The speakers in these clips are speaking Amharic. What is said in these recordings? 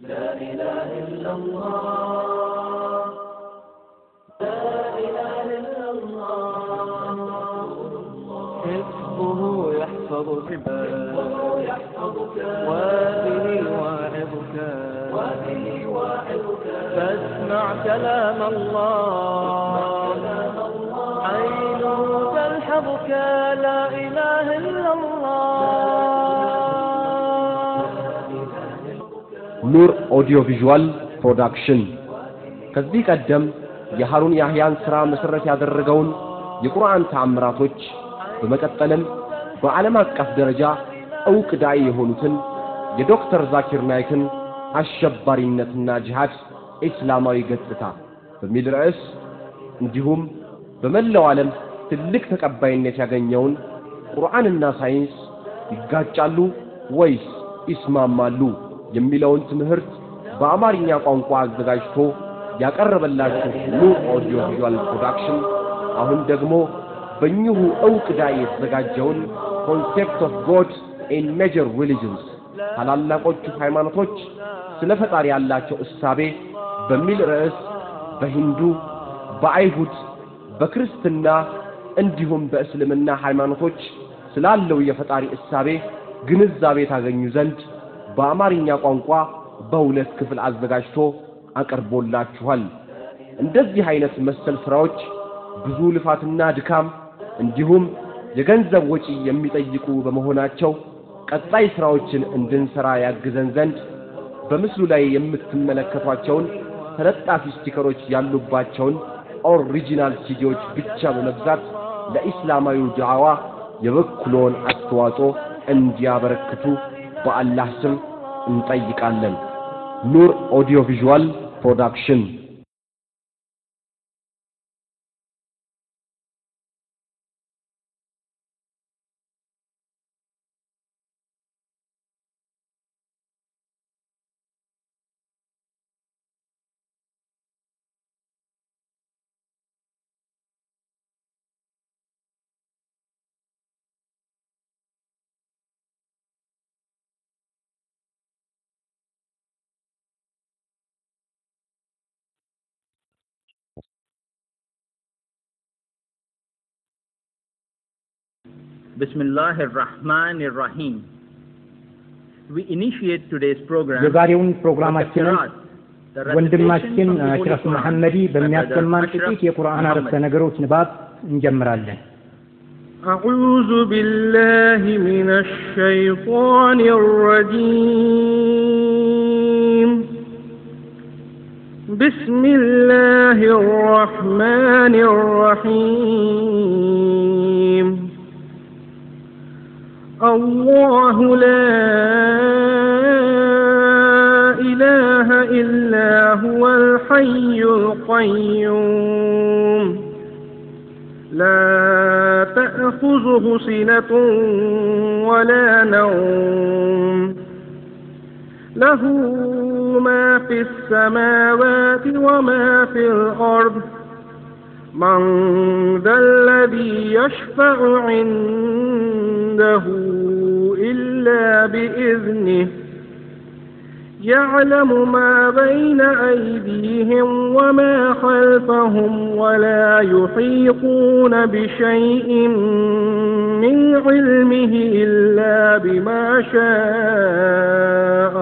لا إله إلا الله لا إله إلا الله حفظه يحفظك وبه واعظك فاسمع كلام الله عينه تلحظك لا إله إلا الله ኑር ኦዲዮ ቪዥዋል ፕሮዳክሽን ከዚህ ቀደም የሃሩን ያህያን ሥራ መሰረት ያደረገውን የቁርአን ተአምራቶች በመቀጠልም በዓለም አቀፍ ደረጃ ዕውቅ ዳኢ የሆኑትን የዶክተር ዛኪር ናይክን አሸባሪነትና ጂሃድ እስላማዊ ገጽታ በሚል ርዕስ እንዲሁም በመላው ዓለም ትልቅ ተቀባይነት ያገኘውን ቁርአንና ሳይንስ ይጋጫሉ ወይስ ይስማማሉ የሚለውን ትምህርት በአማርኛ ቋንቋ አዘጋጅቶ ያቀረበላችሁ ኑር ኦዲዮ ቪዥዋል ፕሮዳክሽን አሁን ደግሞ በእኚሁ ዕውቅ ዳኢ የተዘጋጀውን ኮንሴፕት ኦፍ ጎድ ኢን ሜጀር ሪሊጅንስ ታላላቆቹ ሃይማኖቶች ስለ ፈጣሪ ያላቸው እሳቤ በሚል ርዕስ በሂንዱ በአይሁድ በክርስትና እንዲሁም በእስልምና ሃይማኖቶች ስላለው የፈጣሪ እሳቤ ግንዛቤ ታገኙ ዘንድ በአማርኛ ቋንቋ በሁለት ክፍል አዘጋጅቶ አቀርቦላችኋል። እንደዚህ አይነት መሰል ስራዎች ብዙ ልፋትና ድካም እንዲሁም የገንዘብ ወጪ የሚጠይቁ በመሆናቸው ቀጣይ ስራዎችን እንድንሰራ ያግዘን ዘንድ በምስሉ ላይ የምትመለከቷቸውን ተለጣፊ ስቲከሮች ያሉባቸውን ኦሪጂናል ሲዲዎች ብቻ በመግዛት ለኢስላማዊ ዳዕዋ የበኩሎን አስተዋጽኦ እንዲያበረክቱ በአላህ ስም እንጠይቃለን። ኑር ኦዲዮ ቪዥዋል ፕሮዳክሽን Bismillah ar-Rahman ar-Rahim. We initiate today's program. የዛሬውን ፕሮግራማችንን ወንድማችን አሽረፍ መሐመዲ በሚያሰማን ጥቂት የቁርአን አረፍተ ነገሮች ንባብ እንጀምራለን። أعوذ بالله من الشيطان الرجيم. بسم الله الرحمن الرحيم. الله لا إله إلا هو الحي القيوم لا تأخذه سنة ولا نوم له ما في السماوات وما في الأرض من ذا الذي يشفع عنده إلا بإذنه يعلم ما بين أيديهم وما خلفهم ولا يحيطون بشيء من علمه إلا بما شاء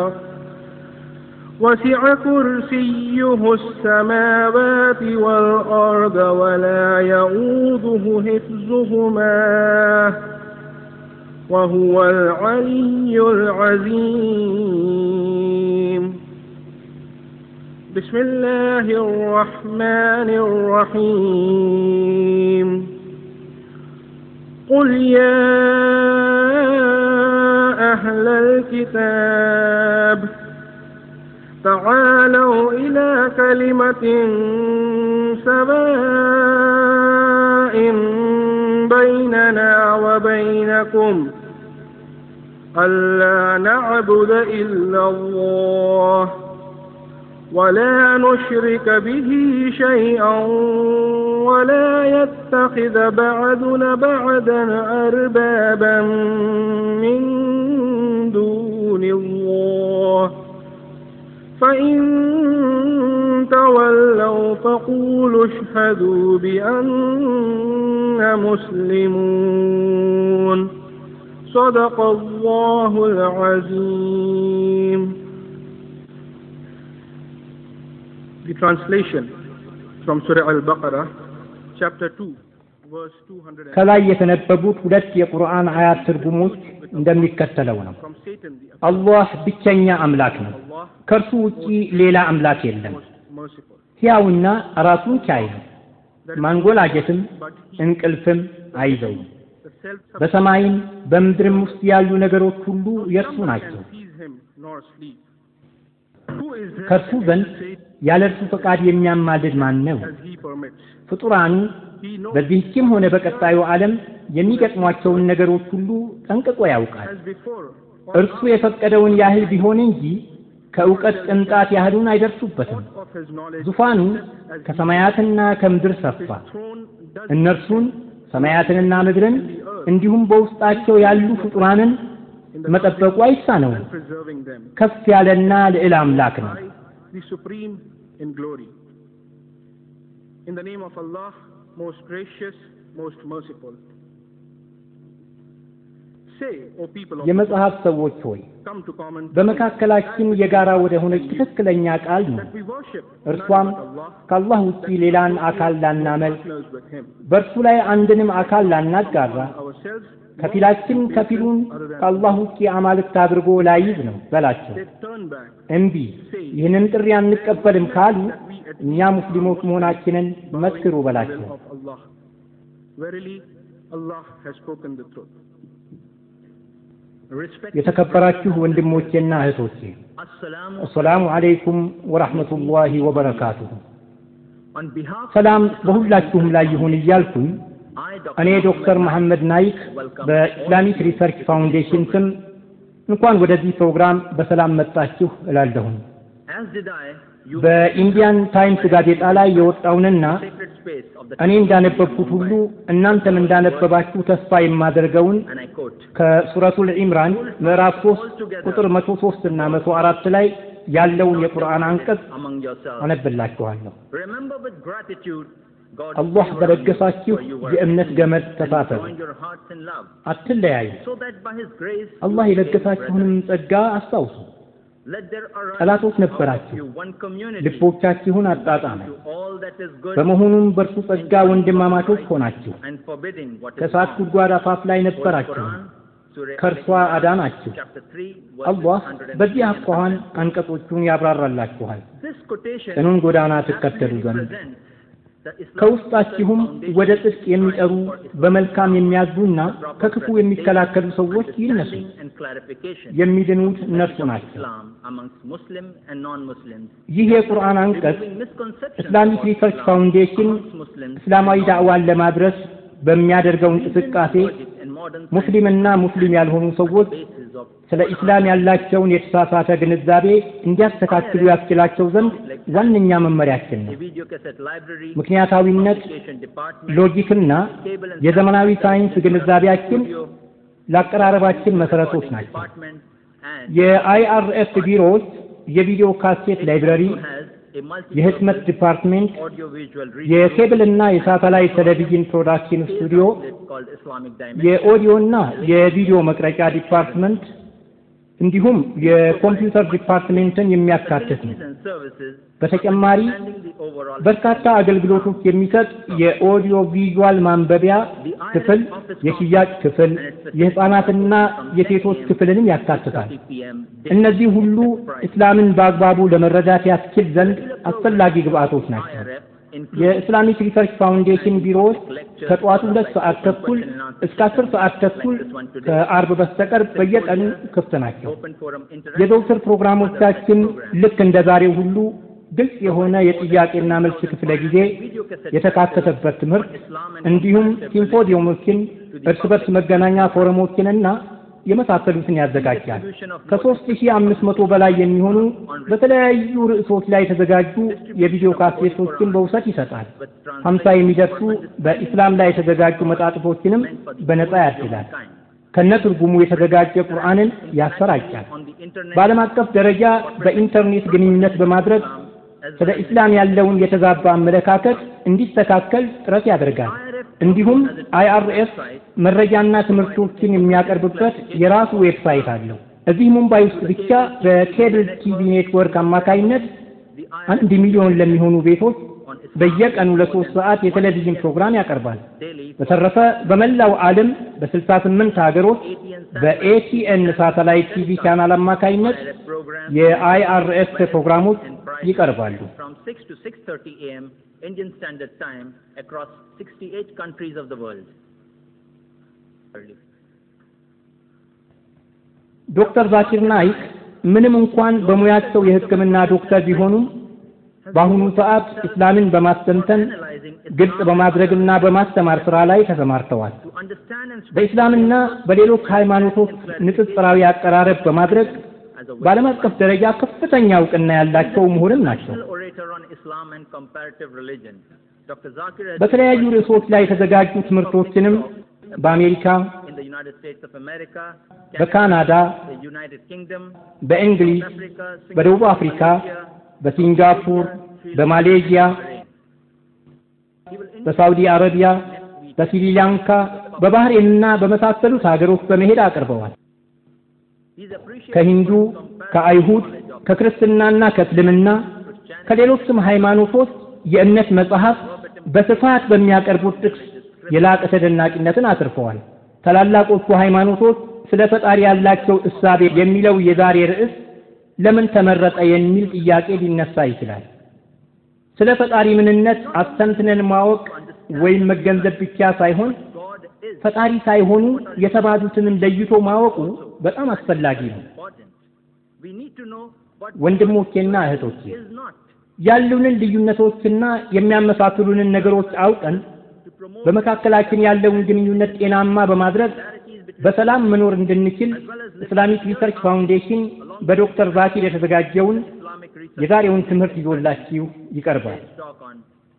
وسع كرسيه السماوات والأرض ولا يؤوده حفظهما وهو العلي العظيم. بسم الله الرحمن الرحيم. قل يا أهل الكتاب تعالوا إلى كلمة سواء بيننا وبينكم ألا نعبد إلا الله ولا نشرك به شيئا ولا يتخذ بعضنا بعضا أربابا من دون الله فإن تولوا فقولوا اشهدوا بأننا مسلمون صدق الله العظيم. The translation from Surah Al-Baqarah, chapter 2, verse 200. ከላይ የተነበቡት ሁለት የቁርአን አያት ትርጉሞች እንደሚከተለው ነው። አላህ ብቸኛ አምላክ ነው። ከእርሱ ውጪ ሌላ አምላክ የለም። ሕያውና ራሱን ቻይ ነው። ማንጎላጀትም እንቅልፍም አይዘውም። በሰማይም በምድርም ውስጥ ያሉ ነገሮች ሁሉ የእርሱ ናቸው። ከእርሱ ዘንድ ያለ እርሱ ፈቃድ የሚያማልድ ማን ነው? ፍጡራኑ በዚህችም ሆነ በቀጣዩ ዓለም የሚገጥሟቸውን ነገሮች ሁሉ ጠንቅቆ ያውቃል። እርሱ የፈቀደውን ያህል ቢሆን እንጂ ከእውቀት ቅንጣት ያህሉን አይደርሱበትም። ዙፋኑ ከሰማያትና ከምድር ሰፋ። እነርሱን ሰማያትንና ምድርን እንዲሁም በውስጣቸው ያሉ ፍጡራንን መጠበቁ አይሳነውም። ከፍ ያለና ልዕል አምላክ ነው። In the name of Allah, most gracious, most merciful. Say, O people of የመጽሐፍ ሰዎች ሆይ come to common በመካከላችን የጋራ ወደ ሆነች ትክክለኛ ቃል ነው። እርሷም ከአላህ ውጪ ሌላን አካል ላናመልክ፣ በእርሱ ላይ አንድንም አካል ላናጋራ፣ ከፊላችን ከፊሉን ከአላህ ውጪ አማልክት አድርጎ ላይዝ ነው በላቸው። እምቢ ይህንን ጥሪ አንቀበልም ካሉ እኛ ሙስሊሞች መሆናችንን መስክሩ በላቸው። የተከበራችሁ ወንድሞቼና እህቶቼ አሰላሙ አለይኩም ወራህመቱላሂ ወበረካቱሁ። ሰላም በሁላችሁም ላይ ይሁን እያልኩኝ እኔ ዶክተር መሐመድ ናይክ በኢስላሚክ ሪሰርች ፋውንዴሽን ስም እንኳን ወደዚህ ፕሮግራም በሰላም መጣችሁ እላለሁ። በኢንዲያን ታይምስ ጋዜጣ ላይ የወጣውንና እኔ እንዳነበብኩት ሁሉ እናንተም እንዳነበባችሁ ተስፋ የማደርገውን ከሱረቱል ኢምራን ምዕራፍ 3 ቁጥር 103 እና 104 ላይ ያለውን የቁርአን አንቀጽ አነብላችኋለሁ። አላህ በለገሳችሁ የእምነት ገመድ ተሳሰሩ፣ አትለያዩ። አላህ የለገሳችሁንም ጸጋ አስታውሱ። ጠላቶች ነበራችሁ፣ ልቦቻችሁን አጣጣመ። በመሆኑም በእርሱ ጸጋ ወንድማማቾች ሆናችሁ። ከእሳት ጉድጓድ አፋፍ ላይ ነበራችሁ፣ ከእርሷ አዳናችሁ። አላህ በዚህ አኳኋን አንቀጾቹን ያብራራላችኋል፣ ጽኑን ጎዳና ትከተሉ ዘንድ። ከውስጣችሁም ወደ ጽድቅ የሚጠሩ በመልካም የሚያዙና ከክፉ የሚከላከሉ ሰዎች ይነሱ። የሚድኑት እነርሱ ናቸው። ይህ የቁርአን አንቀጽ ኢስላሚክ ሪሰርች ፋውንዴሽን እስላማዊ ዳዕዋን ለማድረስ በሚያደርገው እንቅስቃሴ ሙስሊምና ሙስሊም ያልሆኑ ሰዎች ስለ ኢስላም ያላቸውን የተሳሳተ ግንዛቤ እንዲያስተካክሉ ያስችላቸው ዘንድ ዋነኛ መመሪያችን ነው። ምክንያታዊነት፣ ሎጂክና የዘመናዊ ሳይንስ ግንዛቤያችን ለአቀራረባችን መሰረቶች ናቸው። የአይአርኤፍ ቢሮዎች የቪዲዮ ካሴት ላይብረሪ፣ የህትመት ዲፓርትመንት፣ የኬብልና የሳተላይት ቴሌቪዥን ፕሮዳክሽን ስቱዲዮ፣ የኦዲዮና የቪዲዮ መቅረጫ ዲፓርትመንት እንዲሁም የኮምፒውተር ዲፓርትመንትን የሚያካትት ነው። በተጨማሪ በርካታ አገልግሎቶች የሚሰጥ የኦዲዮ ቪዥዋል ማንበቢያ ክፍል፣ የሽያጭ ክፍል፣ የህፃናትና የሴቶች ክፍልንም ያካትታል። እነዚህ ሁሉ እስላምን በአግባቡ ለመረዳት ያስችል ዘንድ አስፈላጊ ግብአቶች ናቸው። የኢስላሚክ ሪሰርች ፋውንዴሽን ቢሮዎች ከጠዋቱ 2 ሰዓት ተኩል እስከ 10 ሰዓት ተኩል ከአርብ በስተቀር በየቀኑ ክፍት ናቸው። የዘውትር ፕሮግራሞቻችን ልክ እንደ ዛሬው ሁሉ ግልጽ የሆነ የጥያቄና መልስ ክፍለ ጊዜ የተካተተበት ትምህርት እንዲሁም ሲምፖዚየሞችን፣ እርስ በርስ መገናኛ ፎረሞችንና የመሳሰሉትን ያዘጋጃል። ከ3500 በላይ የሚሆኑ በተለያዩ ርዕሶች ላይ የተዘጋጁ የቪዲዮ ካሴቶችን በውሰት ይሰጣል። 50 የሚደርሱ በኢስላም ላይ የተዘጋጁ መጣጥፎችንም በነፃ ያድላል። ከነትርጉሙ የተዘጋጀ ቁርአንን ያሰራጫል። በዓለም አቀፍ ደረጃ በኢንተርኔት ግንኙነት በማድረግ ስለ ኢስላም ያለውን የተዛባ አመለካከት እንዲስተካከል ጥረት ያደርጋል። እንዲሁም IRS መረጃና ትምህርቶችን የሚያቀርብበት የራሱ ዌብሳይት አለው። እዚህ ሙምባይ ውስጥ ብቻ በኬብል ቲቪ ኔትወርክ አማካይነት 1 ሚሊዮን ለሚሆኑ ቤቶች በየቀኑ ለ3 ሰዓት የቴሌቪዥን ፕሮግራም ያቀርባል። በተረፈ በመላው ዓለም በ68 ሀገሮች በATN ሳተላይት ቲቪ ቻናል አማካይነት የIRS ፕሮግራሞች ይቀርባሉ። From 6 to 6:30 a.m. Indian Standard Time across 68 countries of the world. ዶክተር ዛኪር ናይክ ምንም እንኳን በሙያቸው የሕክምና ዶክተር ቢሆኑም በአሁኑ ሰዓት እስላምን በማስተንተን ግልጽ በማድረግና በማስተማር ስራ ላይ ተሰማርተዋል። በእስላምና በሌሎች ሃይማኖቶች ንጽጽራዊ አቀራረብ በማድረግ በዓለም አቀፍ ደረጃ ከፍተኛ እውቅና ያላቸው ምሁርም ናቸው። በተለያዩ ርዕሶች ላይ የተዘጋጁ ትምህርቶችንም በአሜሪካ፣ በካናዳ፣ በእንግሊዝ፣ በደቡብ አፍሪካ፣ በሲንጋፖር፣ በማሌዥያ፣ በሳውዲ አረቢያ፣ በስሪላንካ፣ በባህሬንና በመሳሰሉት ሀገሮች በመሄድ አቅርበዋል። ከሂንዱ፣ ከአይሁድ፣ ከክርስትናና ከእስልምና ከሌሎችም ሃይማኖቶች የእምነት መጽሐፍ በስፋት በሚያቀርቡት ጥቅስ የላቀ ተደናቂነትን አትርፈዋል። ታላላቆቹ ሃይማኖቶች ስለ ፈጣሪ ያላቸው እሳቤ የሚለው የዛሬ ርዕስ ለምን ተመረጠ የሚል ጥያቄ ሊነሳ ይችላል። ስለ ፈጣሪ ምንነት አስተንትነን ማወቅ ወይም መገንዘብ ብቻ ሳይሆን ፈጣሪ ሳይሆኑ የተባሉትንም ለይቶ ማወቁ በጣም አስፈላጊ ነው። ወንድሞቼና እህቶቼ ያሉንን ልዩነቶችና የሚያመሳስሉንን ነገሮች አውቀን በመካከላችን ያለውን ግንኙነት ጤናማ በማድረግ በሰላም መኖር እንድንችል ኢስላሚክ ሪሰርች ፋውንዴሽን በዶክተር ዛኪር የተዘጋጀውን የዛሬውን ትምህርት ይዞላችሁ ይቀርባል።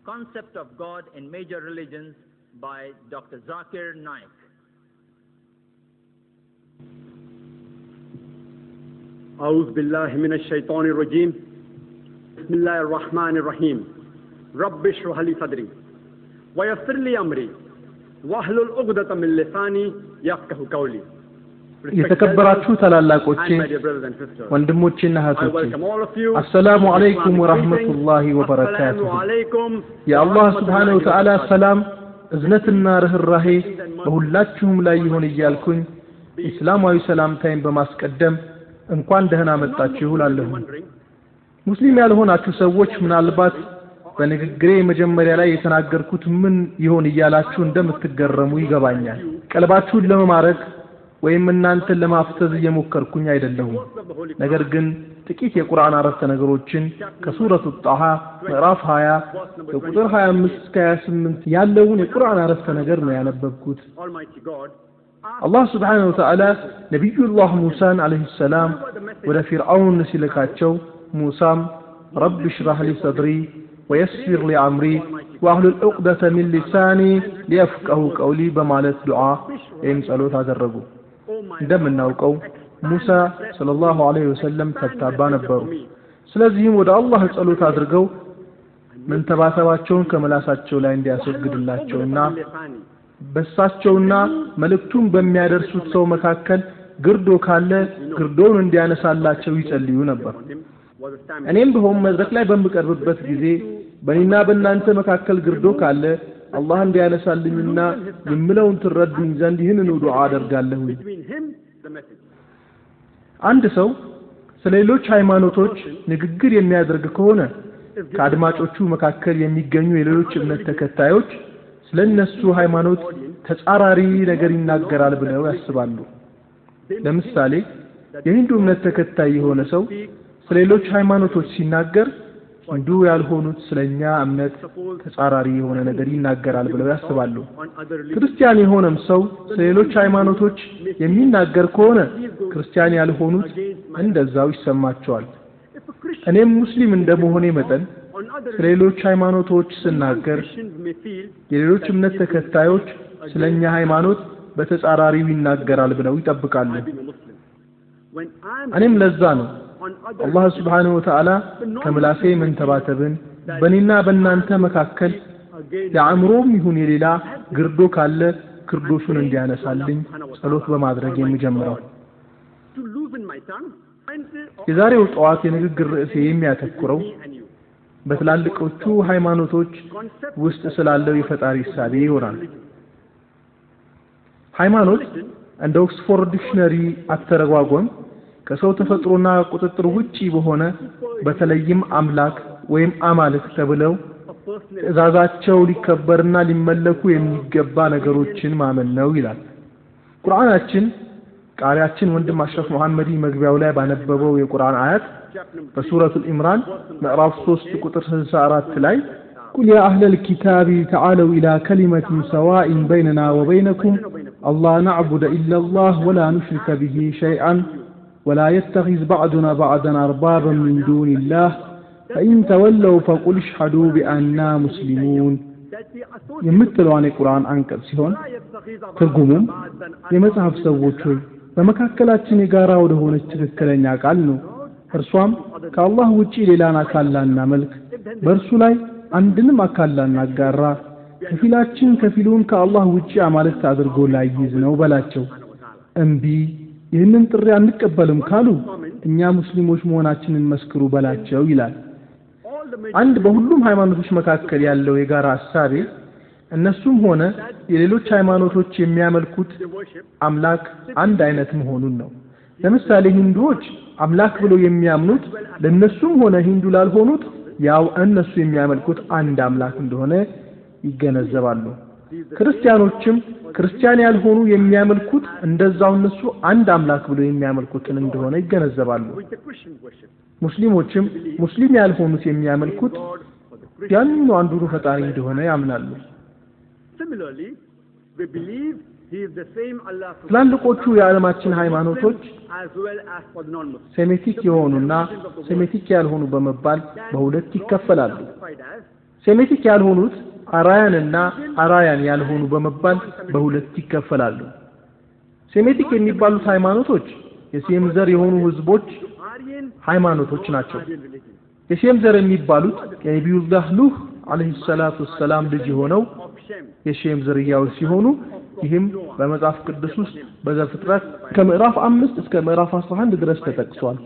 Concept of God in Major Religions by Dr. Zakir Naik. أعوذ بالله من الشيطان الرجيم. بسم الله الرحمن الرحيم. رب اشرح لي صدري ويسر لي أمري واحلل عقدة من لساني يفقهوا قولي. የተከበራችሁ ታላላቆቼ ወንድሞቼና እህቶቼ አሰላሙ አለይኩም ወራህመቱላሂ ወበረካቱሁ። የአላህ ሱብሓነሁ ወተዓላ ሰላም እዝነትና ርህራሄ በሁላችሁም ላይ ይሁን እያልኩኝ እስላማዊ ሰላምታይን በማስቀደም እንኳን ደህና መጣችሁ እላለሁ። ሙስሊም ያልሆናችሁ ሰዎች ምናልባት በንግግሬ መጀመሪያ ላይ የተናገርኩት ምን ይሆን እያላችሁ እንደምትገረሙ ይገባኛል። ቀልባችሁን ለመማረክ ወይም እናንተን ለማፍተዝ እየሞከርኩኝ አይደለሁም። ነገር ግን ጥቂት የቁርአን አረፍተ ነገሮችን ከሱረቱ ጣሃ ምዕራፍ 20 ከቁጥር 25 እስከ 28 ያለውን የቁርአን አረፍተ ነገር ነው ያነበብኩት። አላህ ሱብሓነሁ ወተዓላ ነቢዩላህ ሙሳን አለይሂ ሰላም ወደ ፊርዓውን ሲልካቸው ሙሳም ረብ ሽራህ ሊ ሰድሪ ወየስር ሊ አምሪ ወአህሉል ዑቅደተ ሚን ሊሳኒ ሊየፍቀሁ ቀውሊ በማለት ዱዓ ወይም ጸሎት አደረጉ። እንደምናውቀው ሙሳ ሰለላሁ ዐለይሂ ወሰለም ተብታባ ነበሩ። ስለዚህም ወደ አላህ ጸሎት አድርገው መንተባተባቸውን ከመላሳቸው ላይ እንዲያስወግድላቸውና በሳቸውና መልእክቱን በሚያደርሱት ሰው መካከል ግርዶ ካለ ግርዶውን እንዲያነሳላቸው ይጸልዩ ነበር። እኔም በሆም መድረክ ላይ በምቀርብበት ጊዜ በእኔና በእናንተ መካከል ግርዶ ካለ አላህ እንዲያነሳልኝና የምለውን ትረዱኝ ዘንድ ይህንን ዱዓ አደርጋለሁ። አንድ ሰው ስለሌሎች ሃይማኖቶች ንግግር የሚያደርግ ከሆነ ከአድማጮቹ መካከል የሚገኙ የሌሎች እምነት ተከታዮች ስለነሱ ሃይማኖት ተጻራሪ ነገር ይናገራል ብለው ያስባሉ። ለምሳሌ የሂንዱ እምነት ተከታይ የሆነ ሰው ስለሌሎች ሃይማኖቶች ሲናገር እንዱ ያልሆኑት ስለኛ እምነት ተጻራሪ የሆነ ነገር ይናገራል ብለው ያስባሉ። ክርስቲያን የሆነም ሰው ስለሌሎች ሃይማኖቶች የሚናገር ከሆነ ክርስቲያን ያልሆኑት እንደዛው ይሰማቸዋል። እኔም ሙስሊም እንደመሆኔ መጠን ስለሌሎች ሃይማኖቶች ስናገር የሌሎች እምነት ተከታዮች ስለኛ ሃይማኖት በተጻራሪው ይናገራል ብለው ይጠብቃሉ። እኔም ለዛ ነው አላህ Subhanahu Wa Ta'ala ከምላሴ መንተባተብን በእኔና በእናንተ መካከል የአእምሮም ይሁን የሌላ ግርዶ ካለ ግርዶሹን እንዲያነሳልኝ ጸሎት በማድረግ የሚጀምረው። የዛሬው ጠዋት የንግግር ርዕሴ የሚያተኩረው በትላልቆቹ ሃይማኖቶች ውስጥ ስላለው የፈጣሪ ሐሳብ ይሆናል። ሃይማኖት እንደ ኦክስፎርድ ዲክሽነሪ አተረጓጎም ከሰው ተፈጥሮና ቁጥጥር ውጪ በሆነ በተለይም አምላክ ወይም አማልክት ተብለው ትእዛዛቸው ሊከበርና ሊመለኩ የሚገባ ነገሮችን ማመን ነው ይላል ቁርአናችን። ቃሪያችን ወንድም አሽረፍ መሐመዲ መግቢያው ላይ ባነበበው የቁርአን አያት በሱረቱል ኢምራን ምዕራፍ 3 ቁጥር 64 ላይ قل يا أهل الكتاب تعالوا إلى كلمة سواء بيننا وبينكم الله نعبد إلا الله ولا نشرك به شيئا ولا يتخذ بعضنا بعضا أربابا من دون الله فإن تولوا فقل اشهدوا بأننا مسلمون የምትለው አነ ቁርአን አንቀጽ ሲሆን ትርጉሙም የመጽሐፍ ሰዎች ሆይ በመካከላችን የጋራ ወደ ሆነች ትክክለኛ ቃል ነው እርሷም ከአላህ ውጪ ሌላን አካል ላናመልክ በእርሱ ላይ አንድንም አካል ላናጋራ ከፊላችን ከፊሉን ከአላህ ውጪ አማልክት አድርጎ ላይይዝ ነው በላቸው። እንቢ ይህንን ጥሪ አንቀበልም ካሉ እኛ ሙስሊሞች መሆናችንን መስክሩ በላቸው ይላል። አንድ በሁሉም ሃይማኖቶች መካከል ያለው የጋራ ሐሳብ እነሱም ሆነ የሌሎች ሃይማኖቶች የሚያመልኩት አምላክ አንድ አይነት መሆኑን ነው። ለምሳሌ ሂንዱዎች አምላክ ብለው የሚያምኑት ለነሱም ሆነ ሂንዱ ላልሆኑት ያው እነሱ የሚያመልኩት አንድ አምላክ እንደሆነ ይገነዘባሉ። ክርስቲያኖችም ክርስቲያን ያልሆኑ የሚያመልኩት እንደዛው እነሱ አንድ አምላክ ብለው የሚያመልኩትን እንደሆነ ይገነዘባሉ። ሙስሊሞችም ሙስሊም ያልሆኑት የሚያመልኩት ያንኑ አንዱን ፈጣሪ እንደሆነ ያምናሉ። ትላልቆቹ የዓለማችን ሃይማኖቶች ሴሜቲክ የሆኑና ሴሜቲክ ያልሆኑ በመባል በሁለት ይከፈላሉ። ሴሜቲክ ያልሆኑት አራያንና አራያን ያልሆኑ በመባል በሁለት ይከፈላሉ። ሴሜቲክ የሚባሉት ሃይማኖቶች የሴም ዘር የሆኑ ህዝቦች ሃይማኖቶች ናቸው። የሴም ዘር የሚባሉት የነብዩላህ ኑህ አለይሂ ሰላቱ ሰላም ልጅ ሆነው የሼም ዝርያዎች ሲሆኑ ይህም በመጽሐፍ ቅዱስ ውስጥ በዘፍጥረት ከምዕራፍ 5 እስከ ምዕራፍ 11 ድረስ ተጠቅሷል።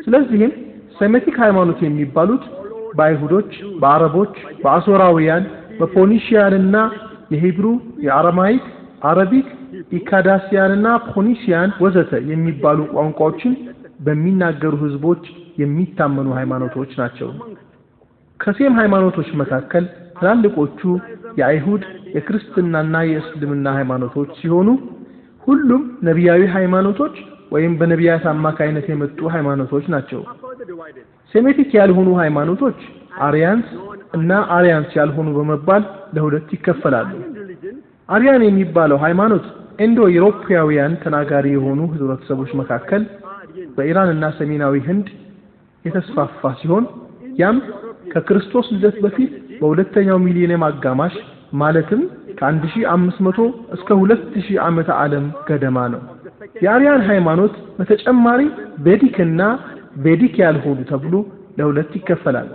ስለዚህም ሴሜቲክ ሃይማኖት የሚባሉት በአይሁዶች፣ በአረቦች፣ በአሶራውያን፣ በፎኒሺያንና የሂብሩ፣ የአረማይክ፣ አረቢክ፣ ኢካዳሲያንና ፎኒሺያን ወዘተ የሚባሉ ቋንቋዎችን በሚናገሩ ህዝቦች የሚታመኑ ሃይማኖቶች ናቸው። ከሴም ሃይማኖቶች መካከል ትላልቆቹ የአይሁድ፣ የክርስትናና የእስልምና ሃይማኖቶች ሲሆኑ ሁሉም ነቢያዊ ሃይማኖቶች ወይም በነቢያት አማካይነት የመጡ ሃይማኖቶች ናቸው። ሴሜቲክ ያልሆኑ ሃይማኖቶች አሪያንስ እና አሪያንስ ያልሆኑ በመባል ለሁለት ይከፈላሉ። አሪያን የሚባለው ሃይማኖት ኢንዶ ዩሮፒያውያን ተናጋሪ የሆኑ ህዝቦች መካከል በኢራንና ሰሜናዊ ህንድ የተስፋፋ ሲሆን ያም ከክርስቶስ ልደት በፊት በሁለተኛው ሚሊኒየም አጋማሽ ማለትም ከ1500 እስከ 2000 ዓመተ ዓለም ገደማ ነው። የአሪያን ሃይማኖት በተጨማሪ ቬዲክና ቬዲክ ያልሆኑ ተብሎ ለሁለት ይከፈላል።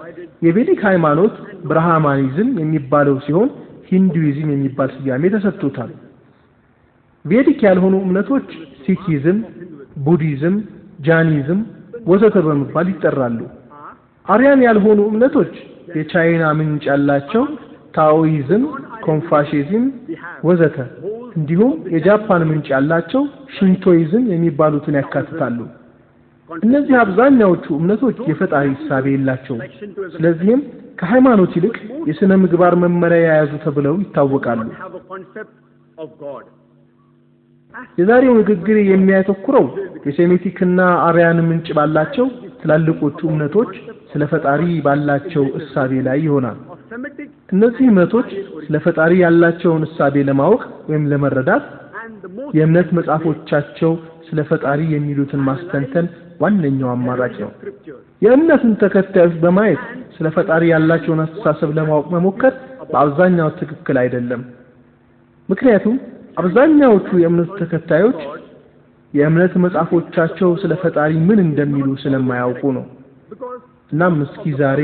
የቬዲክ ሃይማኖት ብርሃማኒዝም የሚባለው ሲሆን ሂንዱይዝም የሚባል ስያሜ ተሰጥቶታል። ቬዲክ ያልሆኑ እምነቶች ሲኪዝም፣ ቡዲዝም፣ ጃኒዝም ወዘተ በመባል ይጠራሉ። አሪያን ያልሆኑ እምነቶች የቻይና ምንጭ ያላቸው ታኦይዝም፣ ኮንፋሺዝም ወዘተ እንዲሁም የጃፓን ምንጭ ያላቸው ሽንቶይዝም የሚባሉትን ያካትታሉ። እነዚህ አብዛኛዎቹ እምነቶች የፈጣሪ ሐሳብ የላቸውም። ስለዚህም ከሃይማኖት ይልቅ የሥነ ምግባር መመሪያ የያዙ ተብለው ይታወቃሉ። የዛሬው ንግግር የሚያተኩረው የሴሜቲክና አሪያን ምንጭ ባላቸው ትላልቆቹ እምነቶች ስለ ፈጣሪ ባላቸው እሳቤ ላይ ይሆናል። እነዚህ እምነቶች ስለ ፈጣሪ ያላቸውን እሳቤ ለማወቅ ወይም ለመረዳት የእምነት መጽሐፎቻቸው ስለ ፈጣሪ የሚሉትን ማስተንተን ዋነኛው አማራጭ ነው። የእምነትን ተከታዮች በማየት ስለ ፈጣሪ ያላቸውን አስተሳሰብ ለማወቅ መሞከር በአብዛኛው ትክክል አይደለም። ምክንያቱም አብዛኛዎቹ የእምነቱ ተከታዮች የእምነት መጽሐፎቻቸው ስለ ፈጣሪ ምን እንደሚሉ ስለማያውቁ ነው። እናም እስኪ ዛሬ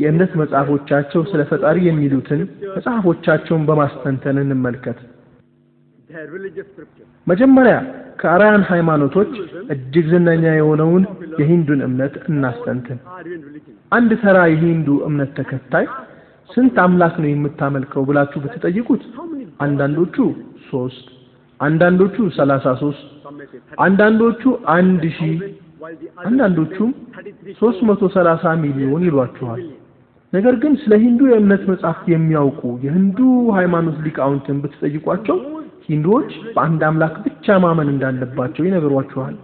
የእምነት መጽሐፎቻቸው ስለ ፈጣሪ የሚሉትን መጽሐፎቻቸውን በማስተንተን እንመልከት። መጀመሪያ ከአርያን ሃይማኖቶች እጅግ ዝነኛ የሆነውን የሂንዱን እምነት እናስተንትን። አንድ ተራ የሂንዱ እምነት ተከታይ ስንት አምላክ ነው የምታመልከው ብላችሁ ብትጠይቁት አንዳንዶቹ 3፣ አንዳንዶቹ 33፣ አንዳንዶቹ 1000፣ አንዳንዶቹም 330 ሚሊዮን ይሏችኋል። ነገር ግን ስለ ሂንዱ የእምነት መጽሐፍ የሚያውቁ የሂንዱ ሃይማኖት ሊቃውንትን ብትጠይቋቸው ሂንዱዎች በአንድ አምላክ ብቻ ማመን እንዳለባቸው ይነግሯችኋል።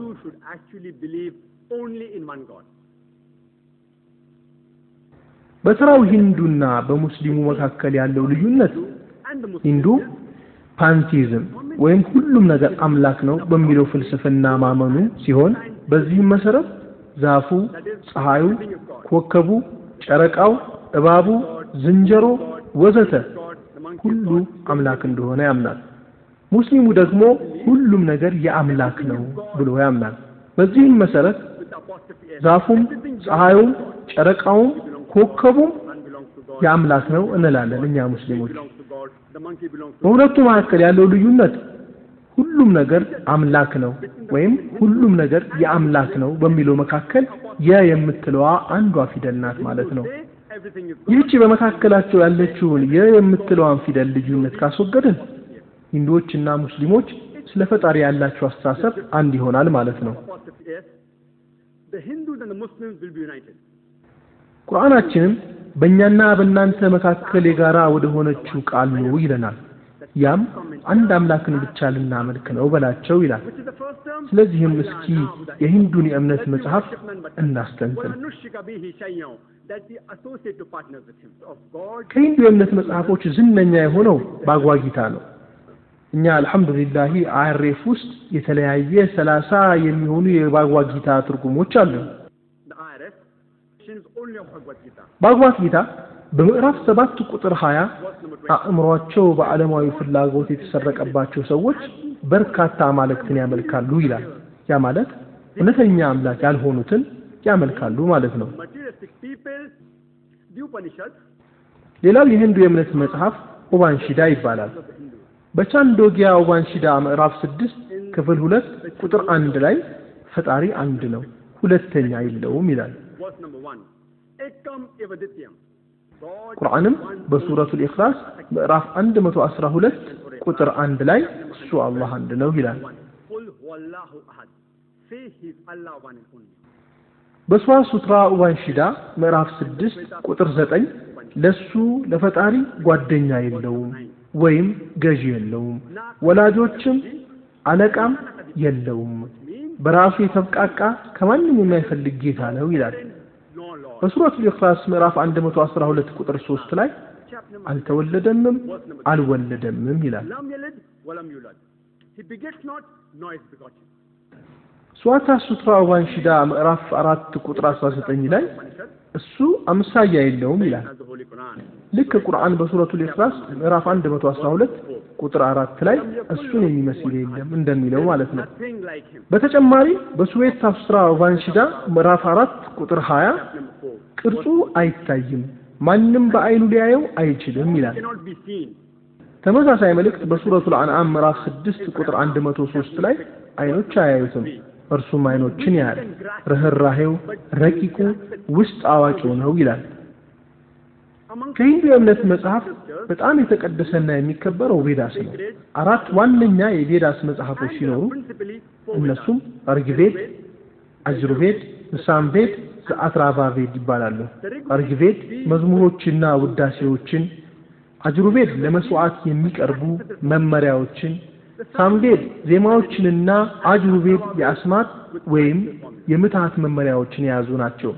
በተራው ሂንዱና በሙስሊሙ መካከል ያለው ልዩነት ሂንዱ ፓንቲዝም ወይም ሁሉም ነገር አምላክ ነው በሚለው ፍልስፍና ማመኑ ሲሆን በዚህም መሰረት ዛፉ፣ ፀሐዩ፣ ኮከቡ፣ ጨረቃው፣ እባቡ፣ ዝንጀሮ ወዘተ ሁሉ አምላክ እንደሆነ ያምናል። ሙስሊሙ ደግሞ ሁሉም ነገር የአምላክ ነው ብሎ ያምናል። በዚህም መሰረት ዛፉም፣ ፀሐዩም፣ ጨረቃውም ኮከቡም የአምላክ ነው እንላለን እኛ ሙስሊሞች። በሁለቱ መካከል ያለው ልዩነት ሁሉም ነገር አምላክ ነው ወይም ሁሉም ነገር የአምላክ ነው በሚለው መካከል የምትለዋ አንዷ ፊደል ናት ማለት ነው። ይህች በመካከላቸው ያለችውን የምትለዋን ፊደል ልዩነት ካስወገድን ሂንዱዎችና ሙስሊሞች ስለ ፈጣሪ ያላቸው አስተሳሰብ አንድ ይሆናል ማለት ነው። ቁርአናችንም በእኛና በእናንተ መካከል የጋራ ወደ ሆነችው ቃል ነው ይለናል። ያም አንድ አምላክን ብቻ ልናመልክ ነው በላቸው ይላል። ስለዚህም እስኪ የሂንዱን የእምነት መጽሐፍ እናስተንትን። ከሂንዱ የእምነት መጽሐፎች ዝነኛ የሆነው ባግዋጊታ ነው። እኛ አልহামዱሊላህ አይአርኤፍ ውስጥ የተለያየ 30 የሚሆኑ የባግዋጊታ ትርጉሞች አሉ። ባግዋጊታ በምዕራፍ 7 ቁጥር 20 አእምሮአቸው በዓለማዊ ፍላጎት የተሰረቀባቸው ሰዎች በርካታ አማልክትን ያመልካሉ ይላል። ያ ማለት እውነተኛ አምላክ ያልሆኑትን ያመልካሉ ማለት ነው። ሌላው የሂንዱ የእምነት መጽሐፍ ኡባንሺዳ ይባላል። በቻንዶጊያ ኡባንሺዳ ምዕራፍ 6 ክፍል 2 ቁጥር 1 ላይ ፈጣሪ አንድ ነው፣ ሁለተኛ የለውም ይላል። ቁርአንም በሱረቱል ኢኽላስ ምዕራፍ 112 ቁጥር 1 ላይ እሱ አላህ አንድ ነው ይላል። በሱራ ሱትራ ኡባንሺዳ ምዕራፍ 6 ቁጥር 9 ለሱ ለፈጣሪ ጓደኛ የለውም ወይም ገዢ የለውም፣ ወላጆችም አለቃም የለውም፣ በራሱ የተብቃቃ ከማንም የማይፈልግ ጌታ ነው ይላል። በሱረቱል ኢኽላስ ምዕራፍ 112 ቁጥር 3 ላይ አልተወለደምም አልወለደምም ይላል። ሱዋታ ሱትራ ኡባንሺዳ ምዕራፍ 4 ቁጥር 19 ላይ እሱ አምሳያ የለውም ይላል። ልክ ቁርአን በሱረቱል ኢኽላስ ምዕራፍ 112 ቁጥር 4 ላይ እሱን የሚመስል የለም እንደሚለው ማለት ነው። በተጨማሪ በሱዌታ ሱትራ ኡባንሺዳ ምዕራፍ 4 ቁጥር 20 ቅርጹ አይታይም፣ ማንም በአይኑ ሊያየው አይችልም ይላል። ተመሳሳይ መልእክት በሱረቱል አንዓም ምዕራፍ 6 ቁጥር 103 ላይ አይኖች አያዩትም፣ እርሱም አይኖችን ያያል፣ ርህራሄው ረቂቁ ውስጥ አዋቂው ነው ይላል። ከሂንዱ የእምነት መጽሐፍ በጣም የተቀደሰና የሚከበረው ቬዳስ ነው። 4 ዋነኛ የቬዳስ መጽሐፎች ሲኖሩ እነሱም ርግቬድ፣ አጅሩቬድ፣ ሳምቬድ፣ አትራቫቬድ ይባላሉ። ርግቬድ መዝሙሮችና ውዳሴዎችን፣ አጅሩቬድ ለመስዋዕት የሚቀርቡ መመሪያዎችን፣ ሳምቬድ ዜማዎችንና አጅሩቬድ የአስማት ወይም የምትሃት መመሪያዎችን የያዙ ናቸው።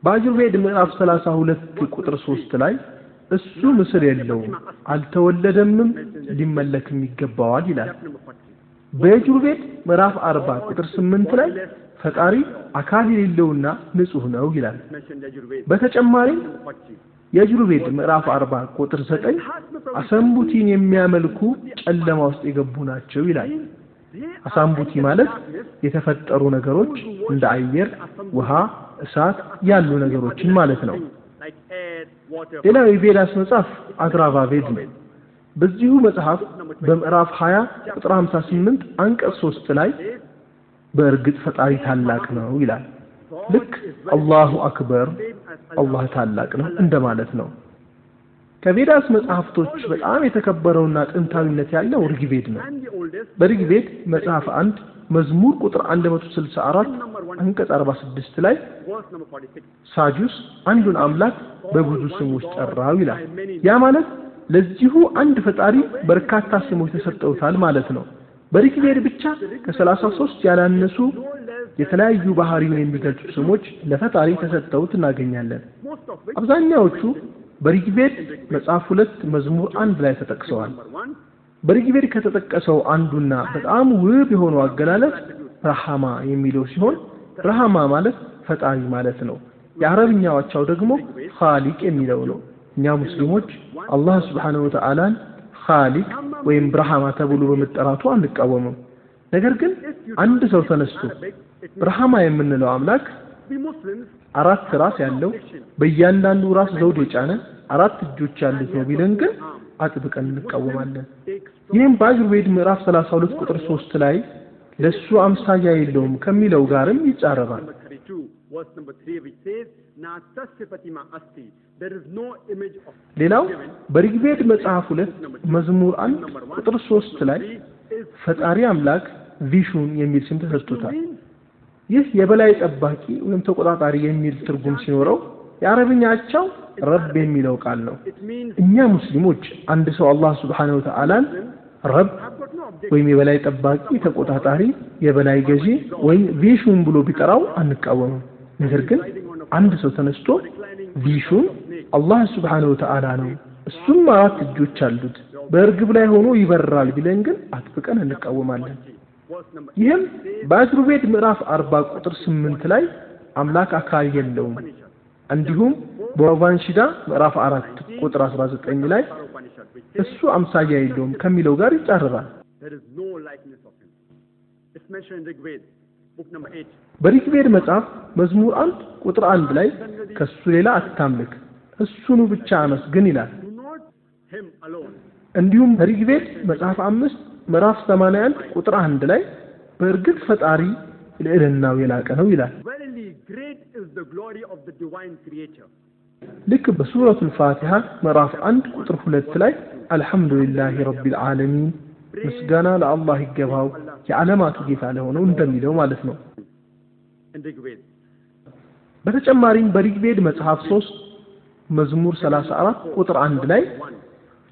በአጅሩቬድ ምዕራፍ 32 ቁጥር 3 ላይ እሱ ምስል የለውም አልተወለደምም ሊመለክም ይገባዋል ይላል። በአጅሩቬድ ምዕራፍ 40 ቁጥር 8 ላይ ፈጣሪ አካል የሌለውና ንጹህ ነው ይላል። በተጨማሪም የጅሩቤድ ምዕራፍ 40 ቁጥር 9 አሳምቡቲን የሚያመልኩ ጨለማ ውስጥ የገቡ ናቸው ይላል። አሳምቡቲ ማለት የተፈጠሩ ነገሮች እንደ አየር፣ ውሃ፣ እሳት ያሉ ነገሮችን ማለት ነው። ሌላው የቬዳስ መጽሐፍ አትራቫቬድ ነው። በዚሁ መጽሐፍ በምዕራፍ 20 ቁጥር 58 አንቀጽ 3 ላይ በእርግጥ ፈጣሪ ታላቅ ነው ይላል። ልክ አላሁ አክበር አላህ ታላቅ ነው እንደማለት ነው። ከቬዳስ መጽሐፍቶች በጣም የተከበረውና ጥንታዊነት ያለው ርግቬድ ነው። በርግቬድ መጽሐፍ 1 መዝሙር ቁጥር 164 አንቀጽ 46 ላይ ሳጁስ አንዱን አምላክ በብዙ ስሞች ጠራው ይላል። ያ ማለት ለዚሁ አንድ ፈጣሪ በርካታ ስሞች ተሰጥተውታል ማለት ነው። በርግቬድ ብቻ ከ33 ያላነሱ የተለያዩ ባህሪውን የሚገልጹ ስሞች ለፈጣሪ ተሰጥተውት እናገኛለን። አብዛኛዎቹ በርግቬድ መጽሐፍ 2 መዝሙር 1 ላይ ተጠቅሰዋል። በርግቬድ ከተጠቀሰው አንዱና በጣም ውብ የሆነው አገላለጽ ረሃማ የሚለው ሲሆን ረሃማ ማለት ፈጣሪ ማለት ነው። የአረብኛው አቻው ደግሞ ኻሊቅ የሚለው ነው። እኛ ሙስሊሞች አላህ Subhanahu Wa Ta'ala ኻሊቅ ወይም ብርሃማ ተብሎ በመጠራቱ አንቃወምም። ነገር ግን አንድ ሰው ተነስቶ ብርሃማ የምንለው አምላክ አራት ራስ ያለው በእያንዳንዱ ራስ ዘውድ የጫነ አራት እጆች ያሉት ነው ቢለን ግን አጥብቀን እንቃወማለን። ይህም በአይሁድ ምዕራፍ 32 ቁጥር 3 ላይ ለሱ አምሳያ የለውም ከሚለው ጋርም ይጻረራል። ሌላው በርግቬድ መጽሐፍ 2 መዝሙር 1 ቁጥር 3 ላይ ፈጣሪ አምላክ ቪሹን የሚል ስም ተሰጥቶታል። ይህ የበላይ ጠባቂ ወይም ተቆጣጣሪ የሚል ትርጉም ሲኖረው የአረብኛ አቻው ረብ የሚለው ቃል ነው። እኛ ሙስሊሞች አንድ ሰው አላህ Subhanahu Wa Ta'ala ረብ ወይም የበላይ ጠባቂ፣ ተቆጣጣሪ፣ የበላይ ገዢ ወይም ቪሹን ብሎ ቢጠራው አንቃወምም። ነገር ግን አንድ ሰው ተነስቶ ቪሹን አላህ Subhanahu Wa Ta'ala ነው እሱም አራት እጆች አሉት በእርግብ ላይ ሆኖ ይበራል ቢለን ግን አጥብቀን እንቃወማለን። ይህም በአይሁድ ምዕራፍ 40 ቁጥር 8 ላይ አምላክ አካል የለውም እንዲሁም በዋንሺዳ ምዕራፍ 4 ቁጥር 19 ላይ እሱ አምሳያ የለውም ከሚለው ጋር ይጻረራል። በርግቬድ መጽሐፍ መዝሙር 1 ቁጥር 1 ላይ ከሱ ሌላ አታምልክ እሱኑ ብቻ አመስግን ይላል። እንዲሁም በርግቬድ መጽሐፍ 5 ምዕራፍ 81 ቁጥር 1 ላይ በእርግጥ ፈጣሪ ልዕልናው የላቀ ነው ይላል። ልክ በሱረቱል ፋቲሃ ምዕራፍ 1 ቁጥር 2 ላይ አልሐምዱሊላሂ ረቢል ዓለሚን ምስጋና ለአላህ ይገባው የዓለማቱ ጌታ ለሆነው እንደሚለው ማለት ነው። በተጨማሪም በርግቬድ መጽሐፍ 3 መዝሙር 34 ቁጥር 1 ላይ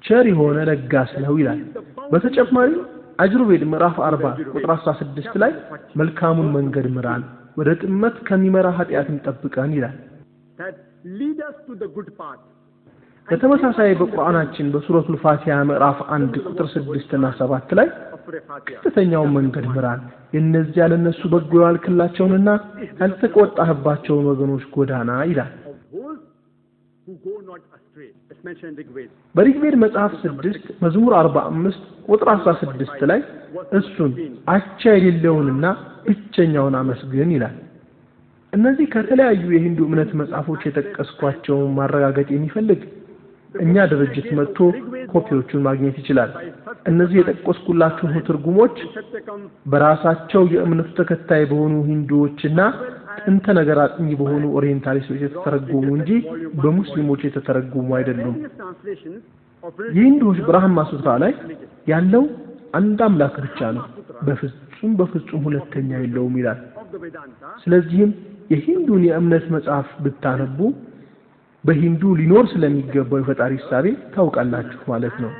ቸር የሆነ ለጋስ ነው ይላል። በተጨማሪም አጅሩቤድ ምዕራፍ 40 ቁጥር 16 ላይ መልካሙን መንገድ ምራን ወደ ጥመት ከሚመራ ኃጢአትን ጠብቀን ይላል። በተመሳሳይ በቁርአናችን በሱረቱል ፋቲሃ ምዕራፍ 1 ቁጥር 6 እና 7 ላይ ቀጥተኛውን መንገድ ምራን የነዚያ ለነሱ በጎ ያልክላቸውንና ያልተቆጣህባቸውን ወገኖች ጎዳና ይላል። በርግቬድ መጽሐፍ 6 መዝሙር 45 ቁጥር 16 ላይ እሱን አቻ የሌለውንና ብቸኛውን አመስግን ይላል። እነዚህ ከተለያዩ የሂንዱ እምነት መጽሐፎች የጠቀስኳቸው ማረጋገጥ የሚፈልግ እኛ ድርጅት መጥቶ ኮፒዎቹን ማግኘት ይችላል። እነዚህ የጠቀስኩላችሁ ትርጉሞች በራሳቸው የእምነቱ ተከታይ በሆኑ ሂንዱዎችና ጥንተ ነገር አጥኚ በሆኑ ኦሪየንታሊስቶች የተተረጎሙ እንጂ በሙስሊሞች የተተረጎሙ አይደሉም። የሂንዱዎች ብርሃማ ሱትራ ላይ ያለው አንድ አምላክ ብቻ ነው፣ በፍጹም ሁለተኛ የለውም ይላል። ስለዚህም የሂንዱን የእምነት መጽሐፍ ብታነቡ በሂንዱ ሊኖር ስለሚገባው የፈጣሪ ሐሳብ ታውቃላችሁ ማለት ነው።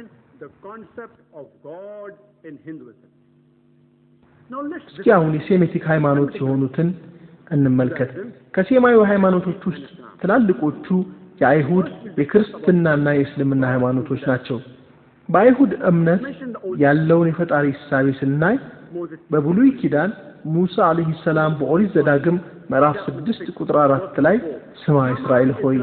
እስኪ አሁን የሴሜቲክ ሃይማኖት የሆኑትን እንመልከት። ከሴማዊ ሃይማኖቶች ውስጥ ትላልቆቹ የአይሁድ የክርስትናና የእስልምና ሃይማኖቶች ናቸው። በአይሁድ እምነት ያለውን የፈጣሪ ሐሳብ ስናይ በብሉይ ኪዳን ሙሳ አለይሂ ሰላም በኦሪት ዘዳግም ምዕራፍ 6 ቁጥር 4 ላይ ስማ እስራኤል ሆይ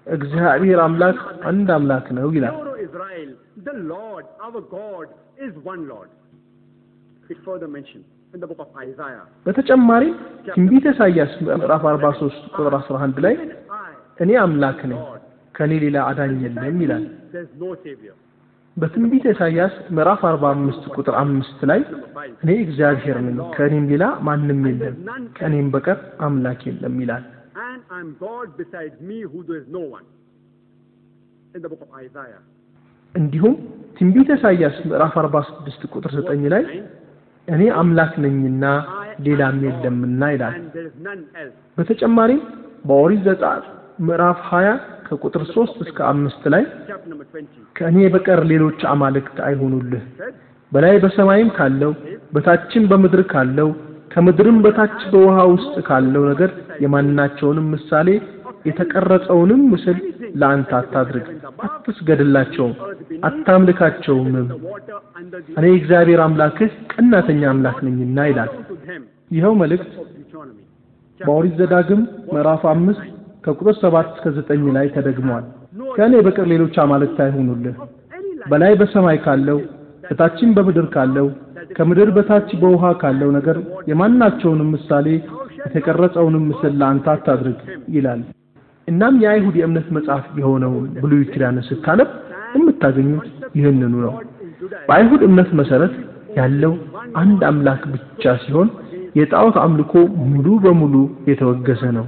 እግዚአብሔር አምላክ አንድ አምላክ ነው ይላል። Israel, the Lord, our God, is one Lord. It further mentioned in the book of Isaiah. በተጨማሪ ትንቢተ ኢሳይያስ ምዕራፍ 43 ቁጥር 11 ላይ እኔ አምላክ ነኝ ከኔ ሌላ አዳኝ የለም ይላል። There's no savior. በትንቢተ ኢሳይያስ ምዕራፍ 45 ቁጥር 5 ላይ እኔ እግዚአብሔር ነኝ ከኔም ሌላ ማንም የለም ከኔም በቀር አምላክ የለም ይላል። And I'm God besides me who there is no one. In the book of Isaiah. እንዲሁም ትንቢተ ኢሳይያስ ምዕራፍ 46 ቁጥር 9 ላይ እኔ አምላክ ነኝና ሌላም የለምና ይላል። And there is none else. በተጨማሪ በኦሪት ዘጸአት ምዕራፍ 20 ከቁጥር 3 እስከ 5 ላይ Chapter number 20. ከእኔ በቀር ሌሎች አማልክት አይሆኑልህ በላይ በሰማይም ካለው በታችም በምድር ካለው ከምድርም በታች በውሃ ውስጥ ካለው ነገር የማናቸውንም ምሳሌ የተቀረጸውንም ምስል ለአንተ አታድርግ አትስገድላቸውም አታምልካቸውም እኔ እግዚአብሔር አምላክህ ቀናተኛ አምላክ ነኝና ይላል። ይኸው መልእክት በኦሪት ዘዳግም ምዕራፍ 5 ከቁጥር 7 እስከ 9 ላይ ተደግሟል። ከእኔ በቀር ሌሎች አማልክት አይሆኑልህ በላይ በሰማይ ካለው በታችም በምድር ካለው ከምድር በታች በውሃ ካለው ነገር የማናቸውንም ምሳሌ የተቀረጸውንም ምስል ለአንተ አታድርግ ይላል። እናም የአይሁድ የእምነት መጽሐፍ የሆነው ብሉይ ኪዳንን ስታነብ የምታገኙት ይህንኑ ነው። በአይሁድ እምነት መሰረት ያለው አንድ አምላክ ብቻ ሲሆን የጣዖት አምልኮ ሙሉ በሙሉ የተወገዘ ነው።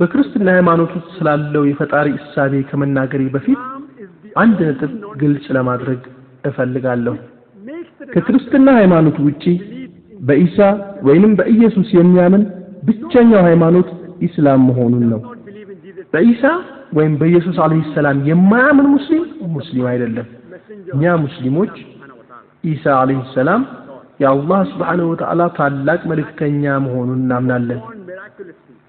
በክርስትና ሃይማኖት ውስጥ ስላለው የፈጣሪ እሳቤ ከመናገሬ በፊት አንድ ነጥብ ግልጽ ለማድረግ እፈልጋለሁ። ከክርስትና ሃይማኖት ውጪ በኢሳ ወይንም በኢየሱስ የሚያምን ብቸኛው ሃይማኖት ኢስላም መሆኑን ነው። በኢሳ ወይም በኢየሱስ አለይሂ ሰላም የማያምን ሙስሊም አይደለም። እኛ ሙስሊሞች ኢሳ አለይሂ ሰላም የአላህ Subhanahu Wa Ta'ala ታላቅ መልእክተኛ መሆኑን እናምናለን።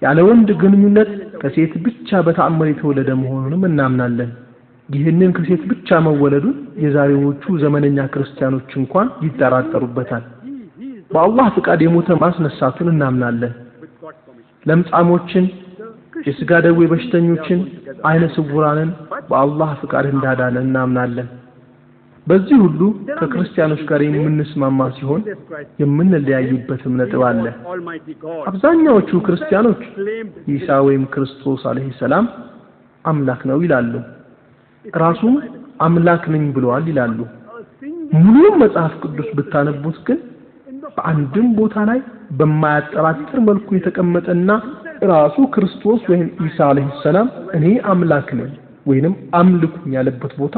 ያለ ወንድ ግንኙነት ከሴት ብቻ በተአምር የተወለደ መሆኑንም እናምናለን። ይህንን ከሴት ብቻ መወለዱን የዛሬዎቹ ዘመነኛ ክርስቲያኖች እንኳን ይጠራጠሩበታል። በአላህ ፍቃድ የሞተ ማስነሳቱን እናምናለን። ለምጻሞችን፣ የሥጋ ደዌ በሽተኞችን፣ አይነ ስውራንን በአላህ ፍቃድ እንዳዳነ እናምናለን። በዚህ ሁሉ ከክርስቲያኖች ጋር የምንስማማ ሲሆን የምንለያይበትም ነጥብ አለ። አብዛኛዎቹ ክርስቲያኖች ኢሳ ወይም ክርስቶስ አለይሂ ሰላም አምላክ ነው ይላሉ። ራሱም አምላክ ነኝ ብለዋል ይላሉ። ሙሉ መጽሐፍ ቅዱስ ብታነቡት ግን በአንድም ቦታ ላይ በማያጠራጥር መልኩ የተቀመጠና ራሱ ክርስቶስ ወይም ኢሳ አለይሂ ሰላም እኔ አምላክ ነኝ ወይንም አምልኩኝ ያለበት ቦታ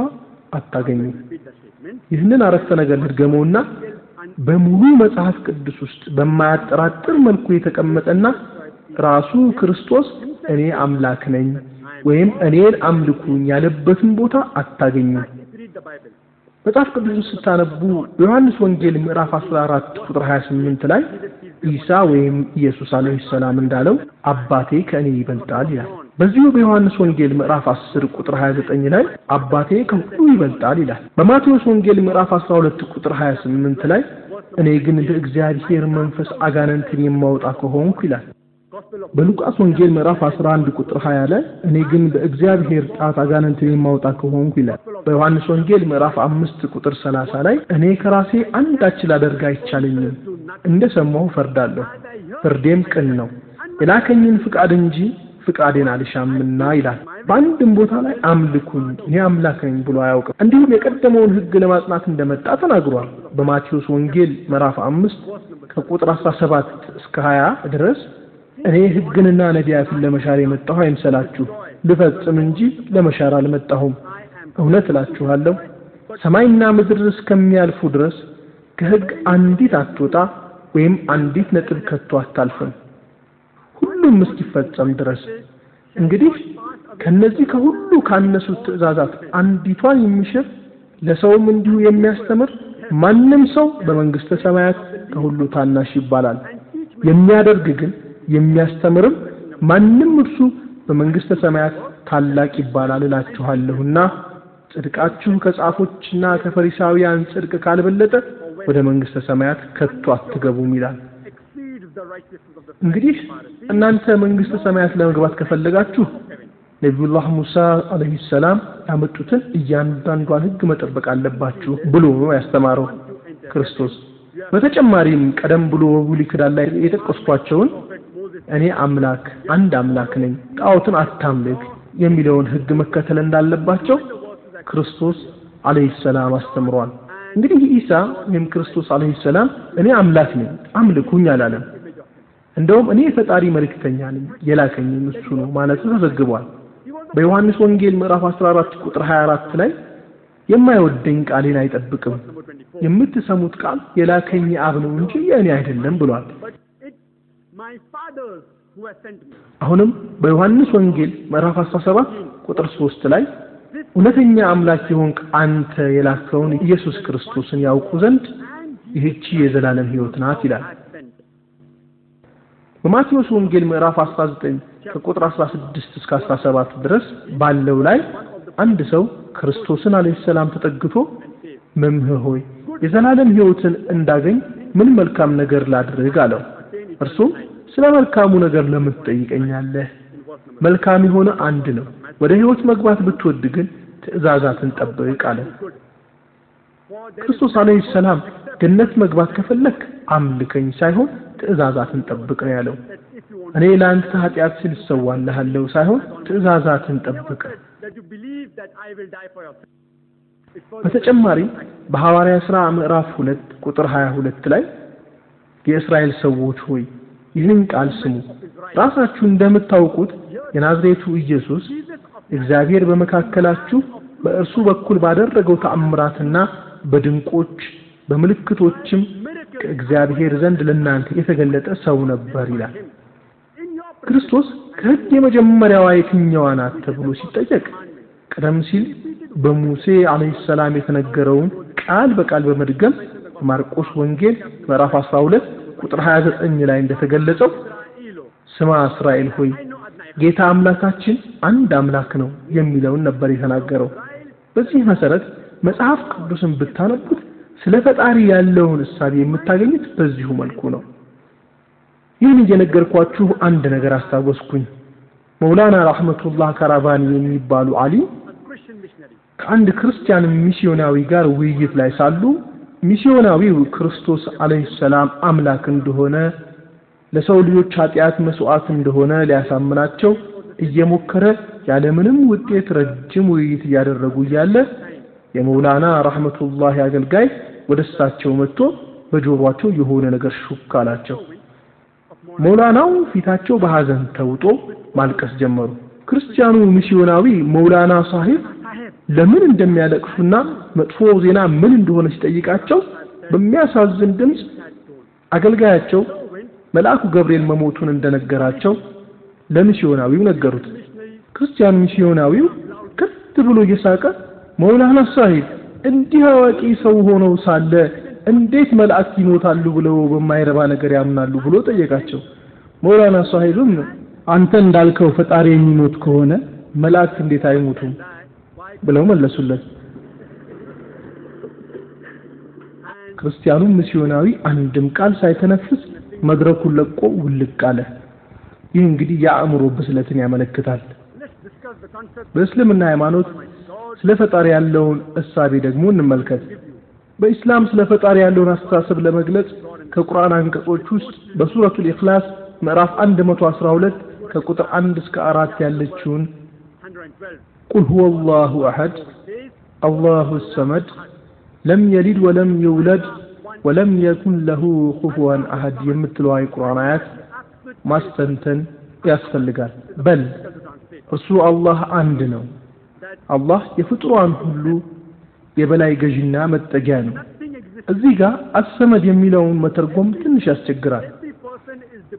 አታገኙ። ይህንን አረፍተ ነገር ልድገመውና በሙሉ መጽሐፍ ቅዱስ ውስጥ በማያጠራጥር መልኩ የተቀመጠና ራሱ ክርስቶስ እኔ አምላክ ነኝ ወይም እኔን አምልኩኝ ያለበትን ቦታ አታገኙ። መጽሐፍ ቅዱስ ስታነቡ በዮሐንስ ወንጌል ምዕራፍ 14 ቁጥር 28 ላይ ኢሳ ወይም ኢየሱስ አለይሂ ሰላም እንዳለው አባቴ ከእኔ ይበልጣል ይላል። በዚሁ በዮሐንስ ወንጌል ምዕራፍ 10 ቁጥር 29 ላይ አባቴ ከሁሉ ይበልጣል ይላል። በማቴዎስ ወንጌል ምዕራፍ 12 ቁጥር 28 ላይ እኔ ግን በእግዚአብሔር መንፈስ አጋንንትን የማወጣ ከሆንኩ ይላል። በሉቃስ ወንጌል ምዕራፍ 11 ቁጥር 20 ላይ እኔ ግን በእግዚአብሔር ጣት አጋንንትን የማወጣ ከሆንኩ ይላል። በዮሐንስ ወንጌል ምዕራፍ 5 ቁጥር 30 ላይ እኔ ከራሴ አንዳች ላደርግ አይቻለኝም እንደሰማሁ ፈርዳለሁ ፍርዴም ቅን ነው የላከኝን ፍቃድ እንጂ ፍቃዴን አልሻምና ይላል። በአንድም ቦታ ላይ አምልኩኝ እኔ አምላክ ነኝ ብሎ አያውቅም። እንዲሁም የቀደመውን ሕግ ለማጽናት እንደመጣ ተናግሯል። በማቴዎስ ወንጌል ምዕራፍ 5 ከቁጥር 17 እስከ 20 ድረስ እኔ ሕግንና ነቢያትን ለመሻር የመጣሁ አይምሰላችሁ ልፈጽም እንጂ ለመሻር አልመጣሁም። እውነት እላችኋለሁ ሰማይና ምድር እስከሚያልፉ ድረስ ከሕግ አንዲት አትወጣ ወይም አንዲት ነጥብ ከቶ አታልፍም ሁሉም እስኪፈጸም ድረስ። እንግዲህ ከነዚህ ከሁሉ ካነሱት ትእዛዛት አንዲቷን የሚሽር ለሰውም እንዲሁ የሚያስተምር ማንም ሰው በመንግስተ ሰማያት ከሁሉ ታናሽ ይባላል። የሚያደርግ ግን የሚያስተምርም ማንም እርሱ በመንግስተ ሰማያት ታላቅ ይባላል እላችኋለሁና ጽድቃችሁ ከጻፎችና ከፈሪሳውያን ጽድቅ ካልበለጠ ወደ መንግስተ ሰማያት ከቶ አትገቡም ይላል። እንግዲህ እናንተ መንግስተ ሰማያት ለመግባት ከፈለጋችሁ ነብዩላህ ሙሳ አለይሂ ሰላም ያመጡትን እያንዳንዷን ህግ መጠበቅ አለባችሁ ብሎ ያስተማረው ክርስቶስ። በተጨማሪም ቀደም ብሎ በብሉይ ኪዳን ላይ የተጠቀሱዋቸውን እኔ አምላክ አንድ አምላክ ነኝ ጣዖትን አታምልክ የሚለውን ህግ መከተል እንዳለባቸው ክርስቶስ አለይሂ ሰላም አስተምሯል። እንግዲህ ኢሳ ወይም ክርስቶስ አለይሂ ሰላም እኔ አምላክ ነኝ አምልኩኝ አላለም። እንደውም እኔ ፈጣሪ መልእክተኛ ነኝ የላከኝ እሱ ነው ማለት ተዘግቧል። በዮሐንስ ወንጌል ምዕራፍ 14 ቁጥር 24 ላይ የማይወደኝ ቃሌን አይጠብቅም የምትሰሙት ቃል የላከኝ አብ ነው እንጂ የኔ አይደለም ብሏል። አሁንም በዮሐንስ ወንጌል ምዕራፍ 17 ቁጥር 3 ላይ እውነተኛ አምላክ የሆንክ አንተ የላከውን ኢየሱስ ክርስቶስን ያውቁ ዘንድ ይህች የዘላለም ሕይወት ናት ይላል። በማቴዎስ ወንጌል ምዕራፍ 19 ከቁጥር 16 እስከ 17 ድረስ ባለው ላይ አንድ ሰው ክርስቶስን አለይሂ ሰላም ተጠግቶ መምህር ሆይ የዘላለም ሕይወትን እንዳገኝ ምን መልካም ነገር ላድርግ አለው። እርሱም ስለ መልካሙ ነገር ለምን ትጠይቀኛለህ? መልካም የሆነ አንድ ነው። ወደ ሕይወት መግባት ብትወድ ግን ትእዛዛትን ጠብቅ አለ። ክርስቶስ አለይሂ ሰላም ገነት መግባት ከፈለክ አምልከኝ ሳይሆን ትእዛዛትን ጠብቅ ነው ያለው። እኔ ለአንተ ኃጢአት ስል እሰዋልሃለሁ ሳይሆን ትእዛዛትን ጠብቅ። በተጨማሪ በሐዋርያ ሥራ ምዕራፍ 2 ቁጥር 22 ላይ የእስራኤል ሰዎች ሆይ ይህን ቃል ስሙ፣ ራሳችሁ እንደምታውቁት የናዝሬቱ ኢየሱስ እግዚአብሔር በመካከላችሁ በእርሱ በኩል ባደረገው ተአምራትና በድንቆች በምልክቶችም ከእግዚአብሔር ዘንድ ለእናንተ የተገለጠ ሰው ነበር ይላል። ክርስቶስ ከሕግ የመጀመሪያዋ የትኛዋ ናት ተብሎ ሲጠየቅ ቀደም ሲል በሙሴ አለይሂ ሰላም የተነገረውን ቃል በቃል በመድገም ማርቆስ ወንጌል ምዕራፍ 12 ቁጥር 29 ላይ እንደተገለጸው ስማ እስራኤል ሆይ ጌታ አምላካችን አንድ አምላክ ነው የሚለውን ነበር የተናገረው። በዚህ መሰረት መጽሐፍ ቅዱስን ብታነቡት ስለ ፈጣሪ ያለውን እሳቤ የምታገኙት በዚሁ መልኩ ነው። ይህን እየነገርኳችሁ አንድ ነገር አስታወስኩኝ። መውላና ረህመቱላህ ከራባኒ የሚባሉ ዓሊም ከአንድ ክርስቲያን ሚስዮናዊ ጋር ውይይት ላይ ሳሉ ሚስዮናዊው ክርስቶስ አለይሂ ሰላም አምላክ እንደሆነ ለሰው ልጆች ኃጢአት መስዋዕት እንደሆነ ሊያሳምናቸው እየሞከረ ያለምንም ውጤት ረጅም ውይይት እያደረጉ እያለ የመውላና ረህመቱላህ አገልጋይ ወደሳቸው መጥቶ በጆሮአቸው የሆነ ነገር ሹክ አላቸው። መውላናው ፊታቸው በሐዘን ተውጦ ማልቀስ ጀመሩ። ክርስቲያኑ ሚስዮናዊ መውላና ሳሂብ ለምን እንደሚያለቅሱና መጥፎ ዜና ምን እንደሆነ ሲጠይቃቸው በሚያሳዝን ድምጽ አገልጋያቸው መልአኩ ገብርኤል መሞቱን እንደነገራቸው ለሚስዮናዊው ነገሩት። ክርስቲያኑ ሚስዮናዊው ከት ብሎ እየሳቀ መውላና ሳሂብ እንዲህ አዋቂ ሰው ሆነው ሳለ እንዴት መላእክት ይሞታሉ ብለው በማይረባ ነገር ያምናሉ ብሎ ጠየቃቸው። መውላና ሳሂብም አንተ እንዳልከው ፈጣሪ የሚሞት ከሆነ መላእክት እንዴት አይሞቱም ብለው መለሱለት። ክርስቲያኑ ሚስዮናዊ አንድም ቃል ሳይተነፍስ መድረኩን ለቆ ውልቅ አለ። ይህ እንግዲህ የአእምሮ ብስለትን ያመለክታል። በእስልምና ሃይማኖት ስለ ፈጣሪ ያለውን እሳቤ ደግሞ እንመልከት። በእስላም ስለ ፈጣሪ ያለውን አስተሳሰብ ለመግለጽ ከቁርአን አንቀጾች ውስጥ በሱረቱል ኢኽላስ ምዕራፍ 112 ከቁጥር 1 እስከ 4 ያለችውን ቁል ሁወላሁ አሐድ አላሁ ሰመድ ለም የሊድ ወለም ይውለድ ወለም የኩን ለሁ ኩፉወን አሐድ የምትለው የቁርአን አያት ማስተንተን ያስፈልጋል። በል እርሱ አላህ አንድ ነው። አላህ የፍጡራን ሁሉ የበላይ ገዥና መጠጊያ ነው። እዚህ ጋር አሰመድ የሚለውን መተርጎም ትንሽ ያስቸግራል።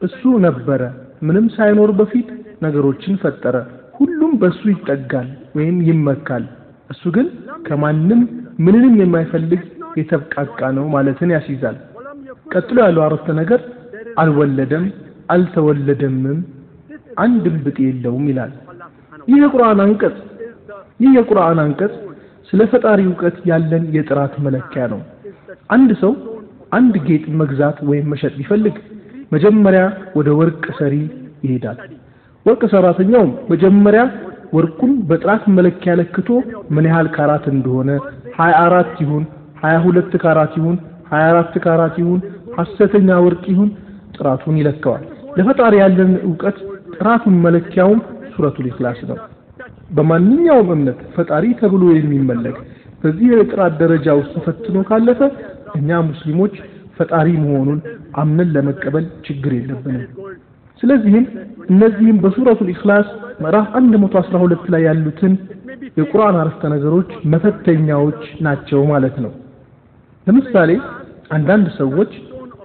እሱ ነበረ፣ ምንም ሳይኖር በፊት ነገሮችን ፈጠረ። ሁሉም በሱ ይጠጋል ወይም ይመካል። እሱ ግን ከማንም ምንንም የማይፈልግ የተብቃቃ ነው ማለትን ያስይዛል። ቀጥሎ ያለው አረፍተ ነገር አልወለደም አልተወለደምም አንድም ብጤ የለውም ይላል። ይህ የቁርአን አንቀጽ ስለ ፈጣሪ ዕውቀት ያለን የጥራት መለኪያ ነው። አንድ ሰው አንድ ጌጥ መግዛት ወይም መሸጥ ቢፈልግ መጀመሪያ ወደ ወርቅ ሰሪ ይሄዳል። ወርቅ ሰራተኛው መጀመሪያ ወርቁን በጥራት መለኪያ ለክቶ ምን ያህል ካራት እንደሆነ 24 ይሁን 22 ካራት ይሁን 24 ካራት ይሁን ሐሰተኛ ወርቅ ይሁን ጥራቱን ይለካዋል። ለፈጣሪ ያለን ዕውቀት ጥራቱን መለኪያውም ሱረቱል ኢኽላስ ነው። በማንኛውም እምነት ፈጣሪ ተብሎ የሚመለክ በዚህ የጥራት ደረጃ ውስጥ ተፈትኖ ካለፈ እኛ ሙስሊሞች ፈጣሪ መሆኑን አምነን ለመቀበል ችግር የለብንም። ስለዚህም እነዚህም በሱረቱል ኢኽላስ ምዕራፍ 112 ላይ ያሉትን የቁርአን አረፍተ ነገሮች መፈተኛዎች ናቸው ማለት ነው። ለምሳሌ አንዳንድ ሰዎች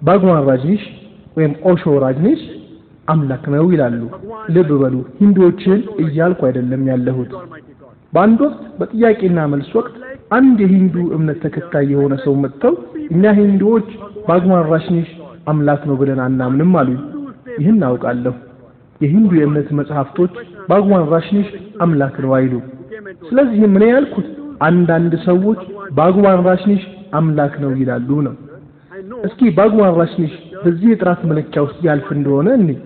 ባግዋን ራጅኒሽ ወይም ኦሾ ራጅኒሽ አምላክ ነው ይላሉ። ልብ በሉ ሂንዱዎችን እያልኩ አይደለም ያለሁት። በአንድ ወቅት በጥያቄና መልስ ወቅት አንድ የሂንዱ እምነት ተከታይ የሆነ ሰው መጥተው እኛ ሂንዱዎች ባግዋን ራጅኒሽ አምላክ ነው ብለን አናምንም አሉኝ። ይህን አውቃለሁ። የሂንዱ የእምነት መጽሐፍቶች ባግዋን ራጅኒሽ አምላክ ነው አይሉ። ስለዚህ ምን ያልኩት አንዳንድ ሰዎች ባግዋን ራጅኒሽ አምላክ ነው ይላሉ ነው። እስኪ ባግዋን ራጅኒሽ በዚህ የጥራት መለኪያ ውስጥ ያልፍ እንደሆነ እንይ።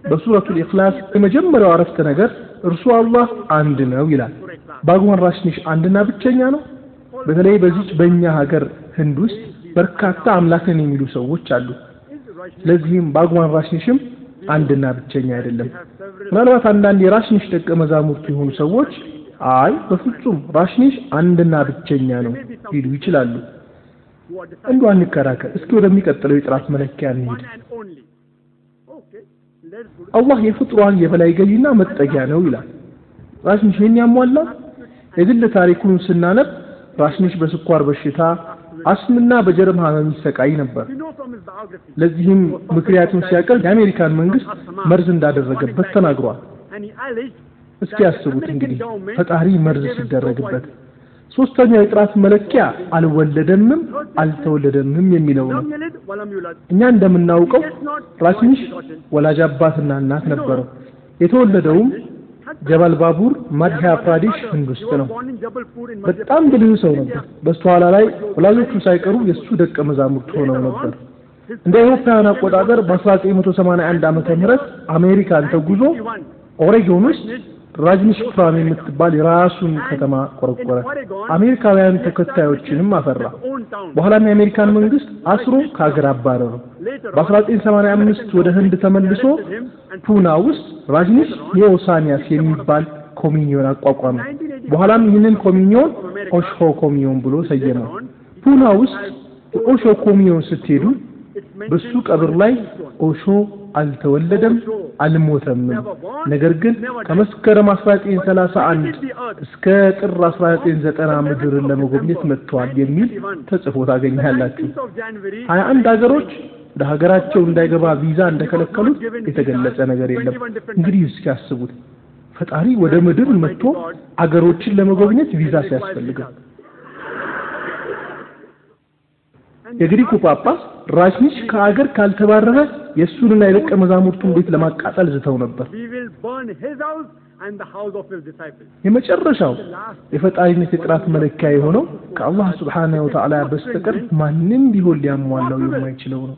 በሱረቱል ኢኽላስ የመጀመሪያው አረፍተ ነገር እርሱ አላህ አንድ ነው ይላል። ባግዋን ራጅኒሽ አንድና ብቸኛ ነው? በተለይ በዚህ በእኛ ሀገር ህንድ ውስጥ በርካታ አምላክን የሚሉ ሰዎች አሉ። ስለዚህም ባግዋን ራጅኒሽም አንድና ብቸኛ አይደለም። ምናልባት አንዳንድ የራጅኒሽ ደቀ መዛሙርት የሆኑ ሰዎች አይ በፍጹም ራጅኒሽ አንድና ብቸኛ ነው ሊሉ ይችላሉ። እንዱ አንከራከር። እስኪ ወደሚቀጥለው የጥራት መለኪያ እንሂድ። አላህ የፍጥሯን የበላይ ገዢና መጠጊያ ነው ይላል። ራጅኒሽ ይህን ያሟላ? የግል ታሪኩን ስናነብ ራጅኒሽ በስኳር በሽታ አስምና በጀርም ህመም ይሰቃይ ነበር። ለዚህም ምክንያቱን ሲያቀርብ የአሜሪካን መንግስት መርዝ እንዳደረገበት ተናግሯል። እስኪ ያስቡት እንግዲህ ፈጣሪ መርዝ ሲደረግበት። ሶስተኛው የጥራት መለኪያ አልወለደምም አልተወለደምም የሚለው ነው። እኛ እንደምናውቀው ራጅኒሽ ወላጅ አባትና እናት ነበረው። የተወለደውም ጀበል ባቡር ማድያ ፕራዴሽ ህንድ ውስጥ ነው። በጣም ብልህ ሰው ነበር። በስተኋላ ላይ ወላጆቹ ሳይቀሩ የሱ ደቀ መዛሙርት ሆነው ነበር። እንደ አውሮፓውያን አቆጣጠር በ1981 ዓመተ ምህረት አሜሪካን ተጉዞ ኦሬጎን ውስጥ ራጅኒሽ ፋርም የምትባል የራሱን ከተማ ቆረቆረ። አሜሪካውያን ተከታዮችንም አፈራ። በኋላም የአሜሪካን መንግስት አስሮ ከሀገር አባረረ። በ1985 ወደ ህንድ ተመልሶ ፑና ውስጥ ራጅኒሽ ኒዮሳኒያስ የሚባል ኮሚኒዮን አቋቋመ። በኋላም ይህንን ኮሚኒዮን ኦሾ ኮሚኒዮን ብሎ ሰየመው። ፑና ውስጥ ኦሾ ኮሚኒዮን ስትሄዱ በሱ ቀብር ላይ ኦሾ አልተወለደም አልሞተም። ነገር ግን ከመስከረም 1931 እስከ ጥር 1990 ምድርን ለመጎብኘት መጥተዋል የሚል ተጽፎ ታገኛላችሁ። 21 ሀገሮች ወደ ሀገራቸው እንዳይገባ ቪዛ እንደከለከሉት የተገለጸ ነገር የለም። እንግዲህ እስኪ ያስቡት ፈጣሪ ወደ ምድር መጥቶ አገሮችን ለመጎብኘት ቪዛ ሲያስፈልገው። የግሪኩ ጳጳስ ራጅኒሽ ከአገር ካልተባረረ የሱንና የደቀ መዛሙርቱን ቤት ለማቃጠል ዝተው ነበር። የመጨረሻው የፈጣሪነት የጥራት መለኪያ የሆነው ከአላህ ሱብሓነሁ ወተዓላ በስተቀር ማንም ቢሆን ሊያሟላው የማይችለው ነው።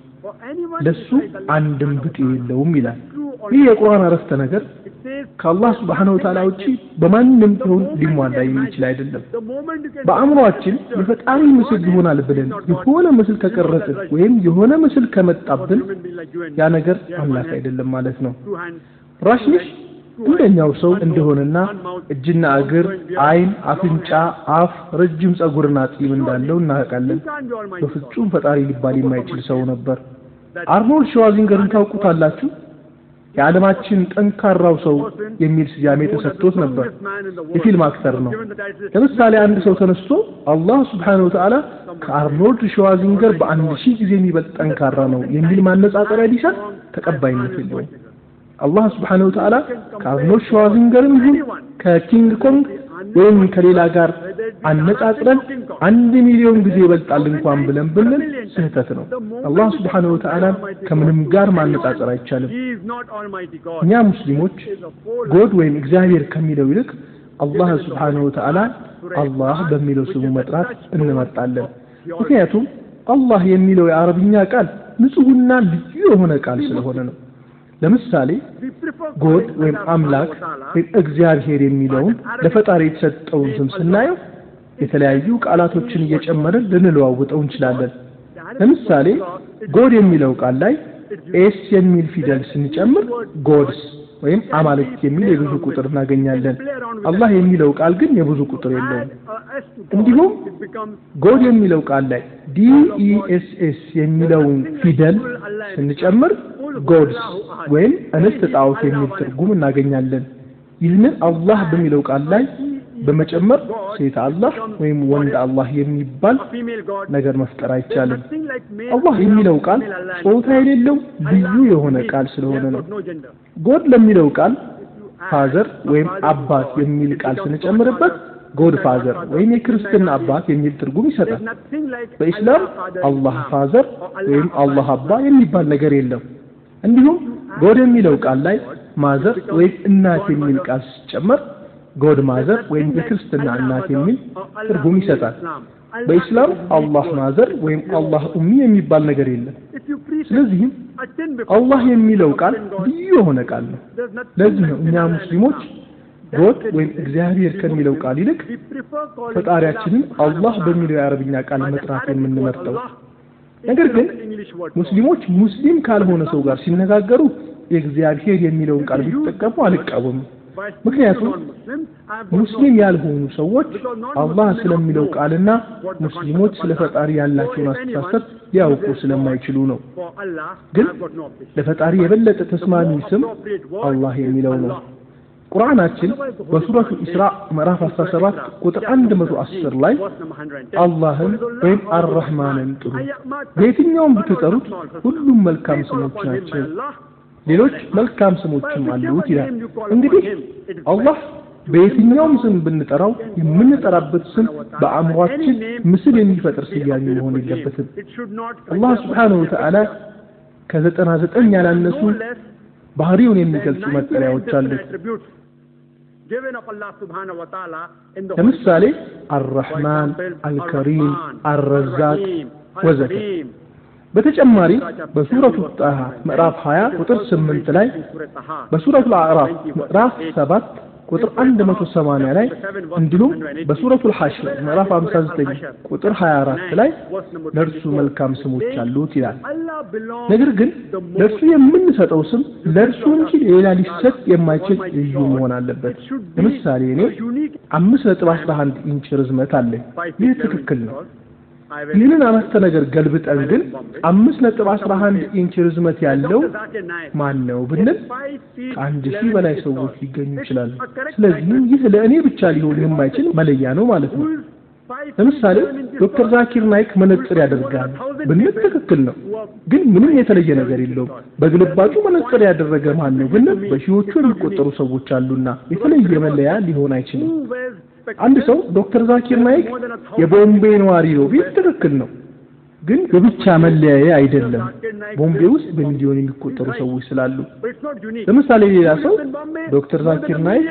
ለሱ አንድም ብጤ የለውም ይላል። ይህ የቁርአን አረፍተ ነገር ከአላህ ሱብሓነሁ ወተዓላ ውጪ በማንም ቢሆን ሊሟላ የሚችል አይደለም። በአእምሮአችን የፈጣሪ ምስል ይሆናል ብለን የሆነ ምስል ከቀረጽን ወይም የሆነ ምስል ከመጣብን ያ ነገር አምላክ አይደለም ማለት ነው። ራጅኒሽ እንደኛው ሰው እንደሆነና እጅና እግር፣ አይን፣ አፍንጫ፣ አፍ፣ ረጅም ጸጉርና ጺም እንዳለው እናውቃለን። በፍጹም ፈጣሪ ሊባል የማይችል ሰው ነበር። አርኖልድ ሸዋዚንገርን ታውቁታላችሁ? የዓለማችን ጠንካራው ሰው የሚል ስያሜ ተሰጥቶት ነበር። የፊልም አክተር ነው። ለምሳሌ አንድ ሰው ተነስቶ አላህ ሱብሓነሁ ወተዓላ ከአርኖልድ ሸዋዚንገር በ1000 ጊዜ የሚበልጥ ጠንካራ ነው የሚል ማነጻጸሪያ ቢሰጥ ተቀባይነት የለውም። አላህ ሱብሓነሁ ወተዓላ ከአርኖልድ ሸዋዚንገርም ይሁን ከኪንግ ኮንግ ወይም ከሌላ ጋር አነጻጽረን 1 ሚሊዮን ጊዜ ይበልጣል እንኳን ብለን ብንል ስህተት ነው። አላህ ሱብሓነሁ ወተዓላ ከምንም ጋር ማነጻጸር አይቻልም። እኛ ሙስሊሞች ጎድ ወይም እግዚአብሔር ከሚለው ይልቅ አላህ ሱብሓነሁ ወተዓላ አላህ በሚለው ስሙ መጥራት እንመርጣለን። ምክንያቱም አላህ የሚለው የአረብኛ ቃል ንጹህና ልዩ የሆነ ቃል ስለሆነ ነው። ለምሳሌ ጎድ ወይም አምላክ ወይም እግዚአብሔር የሚለውን ለፈጣሪ የተሰጠውን ስም ስናየው የተለያዩ ቃላቶችን እየጨመርን ልንለዋውጠው እንችላለን። ለምሳሌ ጎድ የሚለው ቃል ላይ ኤስ የሚል ፊደል ስንጨምር ጎድስ ወይም አማልክት የሚል የብዙ ቁጥር እናገኛለን። አላህ የሚለው ቃል ግን የብዙ ቁጥር የለውም። እንዲሁም ጎድ የሚለው ቃል ላይ ዲኢኤስኤስ የሚለውን ፊደል ስንጨምር ጎድስ ወይም እንስት ጣዖት የሚል ትርጉም እናገኛለን። ይህንን አላህ በሚለው ቃል ላይ በመጨመር ሴት አላህ ወይም ወንድ አላህ የሚባል ነገር መፍጠር አይቻልም። አላህ የሚለው ቃል ጾታ የሌለው ልዩ የሆነ ቃል ስለሆነ ነው። ጎድ ለሚለው ቃል ፋዘር ወይም አባት የሚል ቃል ስንጨምርበት ጎድ ፋዘር ወይም የክርስትና አባት የሚል ትርጉም ይሰጣል። በእስላም አላህ ፋዘር ወይም አላህ አባ የሚባል ነገር የለም። እንዲሁም ጎድ የሚለው ቃል ላይ ማዘር ወይም እናት የሚል ቃል ሲጨመር ጎድ ማዘር ወይም የክርስትና እናት የሚል ትርጉም ይሰጣል። በእስላም አላህ ማዘር ወይም አላህ ኡሚ የሚባል ነገር የለም። ስለዚህ አላህ የሚለው ቃል ልዩ የሆነ ቃል ነው። ለዚህ ነው እኛ ሙስሊሞች ጎድ ወይም እግዚአብሔር ከሚለው ቃል ይልቅ ፈጣሪያችንን አላህ በሚለው የአረብኛ ቃል መጥራት የምንመርጠው። ነገር ግን ሙስሊሞች ሙስሊም ካልሆነ ሰው ጋር ሲነጋገሩ የእግዚአብሔር የሚለውን ቃል ቢጠቀሙ አልቃወምም። ምክንያቱም ሙስሊም ያልሆኑ ሰዎች አላህ ስለሚለው ቃልና ሙስሊሞች ስለ ፈጣሪ ያላቸውን አስተሳሰብ ሊያውቁ ስለማይችሉ ነው። ግን ለፈጣሪ የበለጠ ተስማሚ ስም አላህ የሚለው ነው። ቁርአናችን በሱረቱ ኢስራ ምዕራፍ 17 ቁጥር 110 ላይ አላህን ወይም አርrahማንን ጥሩ፣ በየትኛውም ብትጠሩት ሁሉም መልካም ስሞች ናቸው፣ ሌሎች መልካም ስሞችም አሉት ይላል። እንግዲህ አላህ በየትኛውም ስም ብንጠራው የምንጠራበት ስም በአእምሯችን ምስል የሚፈጥር ስያሜ መሆን የለበትም። አላህ ሱብሓነሁ ወተዓላ ከ99 ያላነሱ ባህሪውን የሚገልጹ መጠሪያዎች አሉት። ለምሳሌ አርrahማን፣ አልከሪም፣ አልረዛቅ ወዘተ። በተጨማሪ በሱረቱ ጣሃ ምዕራፍ 20 ቁጥር 8 ላይ በሱረቱ አዕራፍ ምዕራፍ 7 ቁጥር 180 ላይ እንዲሁም በሱረቱ ሐሽር ምዕራፍ 59 ቁጥር 24 ላይ ለእርሱ መልካም ስሞች አሉት ይላል። ነገር ግን ለእርሱ የምንሰጠው ስም ለእርሱ እንጂ ሌላ ሊሰጥ የማይችል ልዩ መሆን አለበት። ለምሳሌ እኔ 5.11 ኢንች ርዝመት አለኝ። ይህ ትክክል ነው። ይህንን አረፍተ ነገር ገልብጠን ግን 5.11 ኢንች ርዝመት ያለው ማን ነው ብንል ከአንድ ሺህ በላይ ሰዎች ሊገኙ ይችላሉ። ስለዚህ ይህ ለእኔ ብቻ ሊሆን የማይችል መለያ ነው ማለት ነው። ለምሳሌ ዶክተር ዛኪር ናይክ መነጽር ያደርጋል ብንል ትክክል ነው፣ ግን ምንም የተለየ ነገር የለውም። በግልባጩ መነጽር ያደረገ ማን ነው ብንል በሺዎቹ የሚቆጠሩ ሰዎች አሉና የተለየ መለያ ሊሆን አይችልም። አንድ ሰው ዶክተር ዛኪር ናይክ የቦምቤ ነዋሪ ነው ቢል ትክክል ነው፣ ግን የብቻ መለያዬ አይደለም። ቦምቤ ውስጥ በሚሊዮን የሚቆጠሩ ሰዎች ስላሉ። ለምሳሌ ሌላ ሰው ዶክተር ዛኪር ናይክ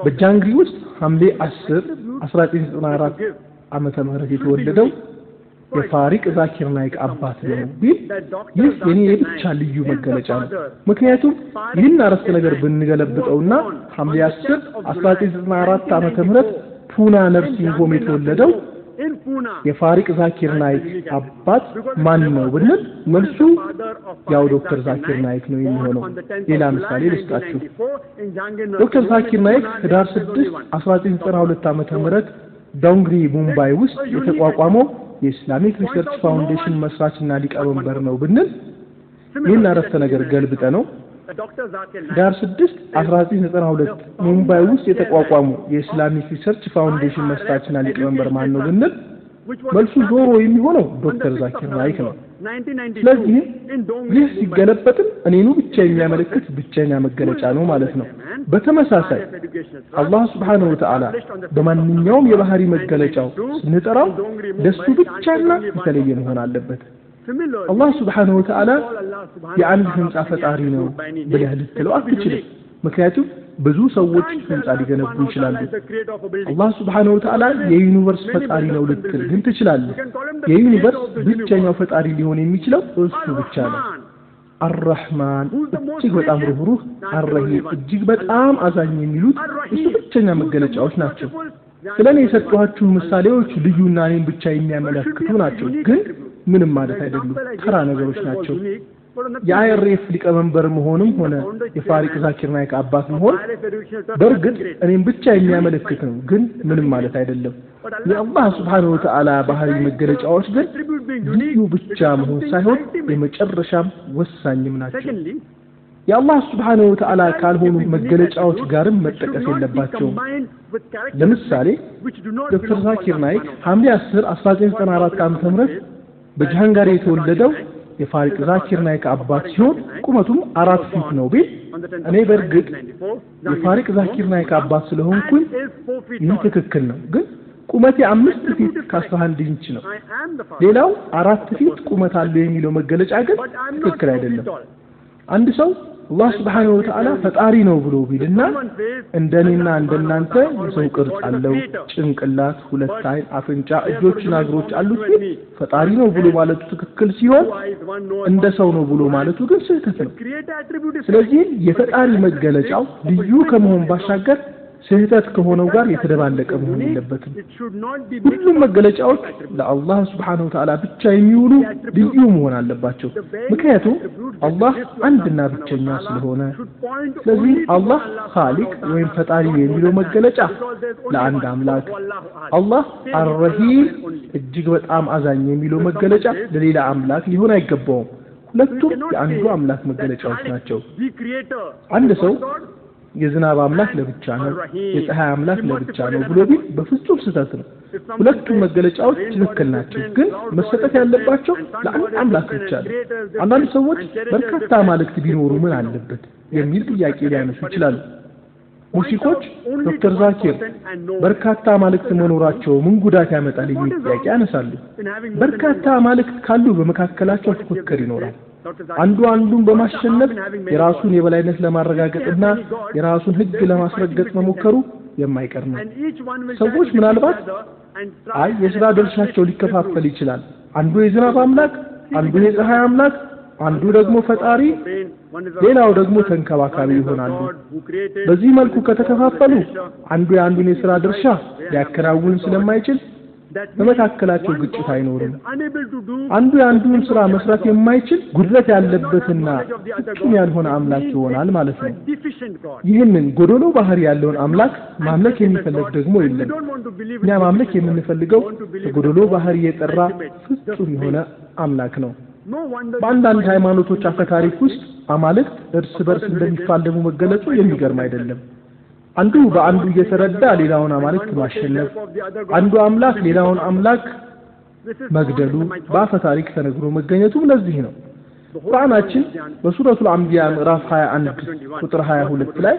በጃንግሪ ውስጥ ሐምሌ 10 1994 ዓመተ ምህረት የተወለደው የፋሪቅ ዛኪር ናይክ አባት ነው ቢል ይህ የኔ የብቻ ልዩ መገለጫ ነው። ምክንያቱም ይህን አረፍተ ነገር ብንገለብጠውና ሐምሌ 10 1994 ዓመተ ምህረት ፑና ነርሲንግ ሆም የተወለደው የፋሪቅ ዛኪር ናይክ አባት ማን ነው ብንል መልሱ ያው ዶክተር ዛኪር ናይክ ነው የሚሆነው። ሌላ ምሳሌ ልስጣችሁ። ዶክተር ዛኪር ናይክ ህዳር 6 1992 ዓመተ ምህረት ዶንግሪ ሙምባይ ውስጥ የተቋቋመው የኢስላሚክ ሪሰርች ፋውንዴሽን መስራችና ሊቀመንበር ነው ብንል ይህን አረፍተ ነገር ገልብጠ ነው ህዳር 6 1992 ሙምባይ ውስጥ የተቋቋመው የኢስላሚክ ሪሰርች ፋውንዴሽን መስራችና ሊቀመንበር ማን ነው ብንል መልሱ ዞሮ የሚሆነው ዶክተር ዛኪር ናይክ ነው። ስለዚህ ይህ ሲገለበጥም እኔኑ ብቻ የሚያመለክት ብቸኛ መገለጫ ነው ማለት ነው። በተመሳሳይ አላህ Subhanahu Wa Ta'ala በማንኛውም የባህሪ መገለጫው ስንጠራው ለሱ ብቻና የተለየ መሆን አለበት። አላህ Subhanahu Wa Ta'ala የአንድ ህንጻ ፈጣሪ ነው ብለህ ልትለው አትችልም። ምክንያቱም ብዙ ሰዎች ህንጻ ሊገነቡ ይችላሉ። አላህ Subhanahu Wa Ta'ala የዩኒቨርስ ፈጣሪ ነው ልትል ግን ትችላለህ። የዩኒቨርስ ብቸኛው ፈጣሪ ሊሆን የሚችለው እሱ ብቻ ነው። አርራህማን እጅግ በጣም ሩህሩህ አርረሂም እጅግ በጣም አዛኝ የሚሉት እሱ ብቸኛ መገለጫዎች ናቸው። ስለኔ የሰጠኋችሁ ምሳሌዎች ልዩና እኔን ብቻ የሚያመለክቱ ናቸው፣ ግን ምንም ማለት አይደሉም፣ ተራ ነገሮች ናቸው። የአይአርኤፍ ሊቀመንበር መሆንም ሆነ የፋሪቅ ዛኪር ናይክ አባት መሆን በእርግጥ እኔን ብቻ የሚያመለክት ነው፣ ግን ምንም ማለት አይደለም። የአላህ ሱብሓነሁ ወተዓላ ባህሪ መገለጫዎች ግን ልዩ ብቻ መሆን ሳይሆን የመጨረሻም ወሳኝም ናቸው። የአላህ ሱብሓነሁ ወተዓላ ካልሆኑ መገለጫዎች ጋርም መጠቀስ የለባቸውም። ለምሳሌ ዶክተር ዛኪር ናይክ ሐምሌ 10 1994 ዓ.ም በጃሃንጋሪ የተወለደው የፋሪቅ ዛኪር ናይክ አባት ሲሆን ቁመቱም 4 ፊት ነው ቢል እኔ በእርግጥ የፋሪቅ ዛኪር ናይክ አባት ስለሆንኩኝ ይህ ትክክል ነው፣ ግን ቁመቴ 5 ፊት ከ11 ኢንች ነው። ሌላው 4 ፊት ቁመት አለው የሚለው መገለጫ ግን ትክክል አይደለም። አንድ ሰው አላህ Subhanahu Wa Ta'ala ፈጣሪ ነው ብሎ ቢልና እንደኔና እንደናንተ የሰው ቅርጽ አለው፣ ጭንቅላት፣ ሁለት አይን፣ አፍንጫ፣ እጆችና እግሮች አሉት ቢል ፈጣሪ ነው ብሎ ማለቱ ትክክል ሲሆን እንደ ሰው ነው ብሎ ማለቱ ግን ስህተት ነው። ስለዚህ የፈጣሪ መገለጫው ልዩ ከመሆን ባሻገር ስህተት ከሆነው ጋር የተደባለቀ መሆን የለበትም። ሁሉም መገለጫዎች ለአላህ Subhanahu Wa Ta'ala ብቻ የሚውሉ ልዩ መሆን አለባቸው፣ ምክንያቱም አላህ አንድና ብቸኛ ስለሆነ። ስለዚህ አላህ ኻሊቅ ወይም ፈጣሪ የሚለው መገለጫ ለአንድ አምላክ፣ አላህ አርረሂም እጅግ በጣም አዛኝ የሚለው መገለጫ ለሌላ አምላክ ሊሆን አይገባውም። ሁለቱም የአንዱ አምላክ መገለጫዎች ናቸው። አንድ ሰው የዝናብ አምላክ ለብቻ ነው፣ የፀሐይ አምላክ ለብቻ ነው ብሎ ቢል በፍጹም ስህተት ነው። ሁለቱም መገለጫዎች ትክክል ናቸው፣ ግን መሰጠት ያለባቸው ለአንድ አምላክ ብቻ ነው። አንዳንድ ሰዎች በርካታ አማልክት ቢኖሩ ምን አለበት የሚል ጥያቄ ሊያነሱ ይችላሉ። ሙሽሪኮች ዶክተር ዛኪር በርካታ አማልክት መኖራቸው ምን ጉዳት ያመጣል የሚል ጥያቄ ያነሳሉ። በርካታ አማልክት ካሉ በመካከላቸው ፍክክር ይኖራል። አንዱ አንዱን በማሸነፍ የራሱን የበላይነት ለማረጋገጥና የራሱን ህግ ለማስረገጥ መሞከሩ የማይቀር ነው። ሰዎች ምናልባት አይ የሥራ ድርሻቸው ሊከፋፈል ይችላል፣ አንዱ የዝናብ አምላክ፣ አንዱ የፀሐይ አምላክ፣ አንዱ ደግሞ ፈጣሪ፣ ሌላው ደግሞ ተንከባካቢ ይሆናሉ። በዚህ መልኩ ከተከፋፈሉ አንዱ የአንዱን የሥራ ድርሻ ሊያከናውን ስለማይችል በመካከላቸው ግጭት አይኖርም። አንዱ የአንዱን ስራ መስራት የማይችል ጉድለት ያለበትና ፍጹም ያልሆነ አምላክ ይሆናል ማለት ነው። ይህንን ጎዶሎ ባህሪ ያለውን አምላክ ማምለክ የሚፈልግ ደግሞ የለም። እኛ ማምለክ የምንፈልገው የጎዶሎ ባህሪ የጠራ ፍጹም የሆነ አምላክ ነው። በአንዳንድ ሃይማኖቶች አፈታሪክ ውስጥ አማልክት እርስ በርስ እንደሚፋለሙ መገለጹ የሚገርም አይደለም። አንዱ በአንዱ እየተረዳ ሌላውን አማልክት ማሸነፍ፣ አንዱ አምላክ ሌላውን አምላክ መግደሉ በአፈ ታሪክ ተነግሮ መገኘቱም ለዚህ ነው። ቁርአናችን በሱረቱል አንቢያ ምዕራፍ 21 ቁጥር 22 ላይ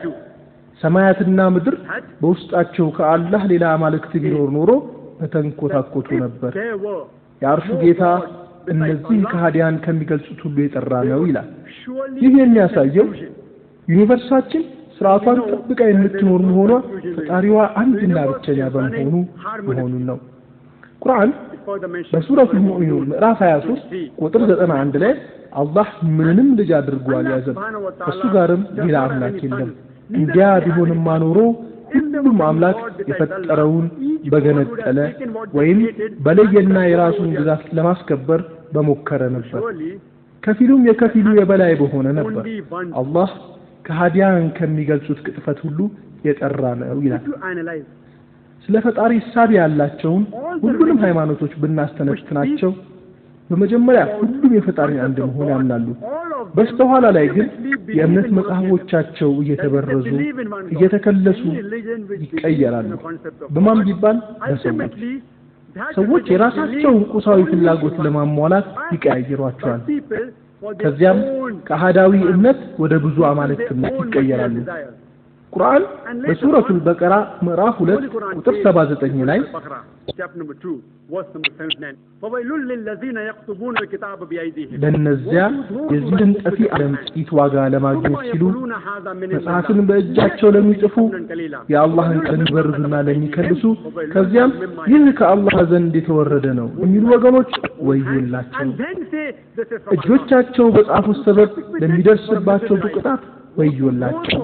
ሰማያትና ምድር በውስጣቸው ከአላህ ሌላ አማልክት ቢኖር ኖሮ በተንኮታኮቱ ነበር፣ የአርሹ ጌታ እነዚህ ከሃዲያን ከሚገልጹት ሁሉ የጠራ ነው ይላል። ይህ የሚያሳየው ዩኒቨርሳችን ስርዓቷን ጠብቃ የምትኖር መሆኗ ፈጣሪዋ አንድና ብቸኛ መሆኑን ነው። ቁርአን በሱረቱል ሙእሚኑን ምዕራፍ 23 ቁጥር 91 ላይ አላህ ምንም ልጅ አድርጎ አልያዘም፣ እሱ ጋርም ሌላ አምላክ የለም፣ እንዲያ ቢሆንማ ኖሮ ሁሉም አምላክ የፈጠረውን በገነጠለ ወይም በለየና የራሱን ግዛት ለማስከበር በሞከረ ነበር፣ ከፊሉም የከፊሉ የበላይ በሆነ ነበር። አላህ ከሃዲያን ከሚገልጹት ቅጥፈት ሁሉ የጠራ ነው ይላል። ስለ ፈጣሪ ሐሳብ ያላቸውን ሁሉንም ሃይማኖቶች ብናስተነትናቸው በመጀመሪያ ሁሉም የፈጣሪ አንድ መሆን ያምናሉ። በስተኋላ ላይ ግን የእምነት መጽሐፎቻቸው እየተበረዙ እየተከለሱ ይቀየራሉ። በማን ቢባል በሰዎች ሰዎች የራሳቸውን ቁሳዊ ፍላጎት ለማሟላት ይቀያየሯቸዋል። ከዚያም ከአሃዳዊ እምነት ወደ ብዙ አማልክት እምነት ይቀየራሉ። ቁርአን በሱረቱል በቀራ ምዕራፍ 2 ቁጥር 79 ላይ ለነዚያ የዚህን ጠፊ ዓለም ጥቂት ዋጋ ለማግኘት ሲሉ መጽሐፍን በእጃቸው ለሚጽፉ የአላህን ቃል ለሚበርዙና ለሚከልሱ ከዚያም ይህ ከአላህ ዘንድ የተወረደ ነው የሚሉ ወገኖች ወዮላቸው። እጆቻቸው በጻፉት ሰበብ ለሚደርስባቸው ቅጣት ወዮላቸው።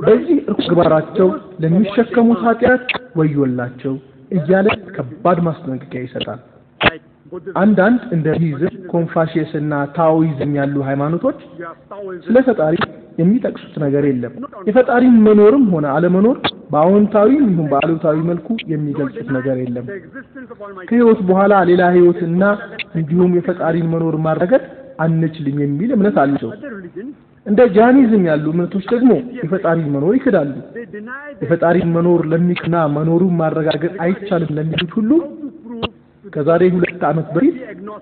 በዚህ እርግባራቸው ለሚሸከሙት ኃጢአት ወዮላቸው እያለ ከባድ ማስጠንቀቂያ ይሰጣል። አንዳንድ እንደ ሂዝም፣ ኮንፋሽየስ እና ታኦይዝም ያሉ ሃይማኖቶች ስለ ፈጣሪ የሚጠቅሱት ነገር የለም። የፈጣሪን መኖርም ሆነ አለመኖር በአዎንታዊ ይሁን በአሉታዊ መልኩ የሚገልጹት ነገር የለም። ከህይወት በኋላ ሌላ ህይወትና እንዲሁም የፈጣሪን መኖር ማረጋገጥ አንችልም የሚል እምነት አላቸው። እንደ ጃኒዝም ያሉ እምነቶች ደግሞ የፈጣሪን መኖር ይክዳሉ። የፈጣሪን መኖር ለሚክና መኖሩን ማረጋገጥ አይቻልም ለሚሉት ሁሉ ከዛሬ 2 ዓመት በፊት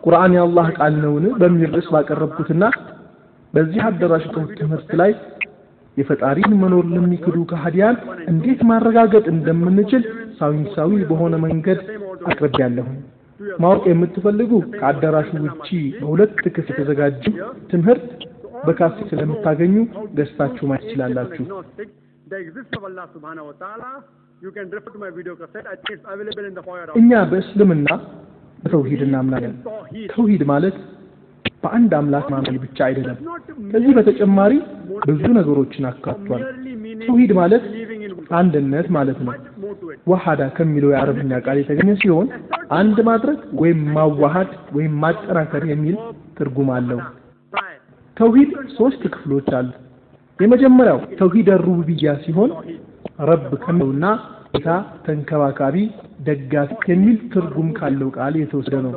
ቁርአን የአላህ ቃል ነውን በሚል ርዕስ ባቀረብኩትና በዚህ አዳራሽ ትምህርት ላይ የፈጣሪን መኖር ለሚክዱ ከሃዲያን እንዴት ማረጋገጥ እንደምንችል ሳይንሳዊ በሆነ መንገድ አቅርቤያለሁ። ማወቅ የምትፈልጉ ከአዳራሹ ውጪ በሁለት ክፍል የተዘጋጀ ትምህርት በካሴት ስለምታገኙ ገዝታችሁ ማየት ትችላላችሁ። እኛ በእስልምና በተውሂድ እናምናለን። ተውሂድ ማለት በአንድ አምላክ ማመን ብቻ አይደለም። ከዚህ በተጨማሪ ብዙ ነገሮችን አካቷል። ተውሂድ ማለት አንድነት ማለት ነው። ወሐዳ ከሚለው የአረብኛ ቃል የተገኘ ሲሆን አንድ ማድረግ ወይም ማዋሃድ ወይም ማጠናከር የሚል ትርጉም አለው። ተውሂድ 3 ክፍሎች አሉ። የመጀመሪያው ተውሂድ ሩቡቢያ ሲሆን ረብ ከሚለውና ጌታ፣ ተንከባካቢ፣ ደጋፊ የሚል ትርጉም ካለው ቃል የተወሰደ ነው።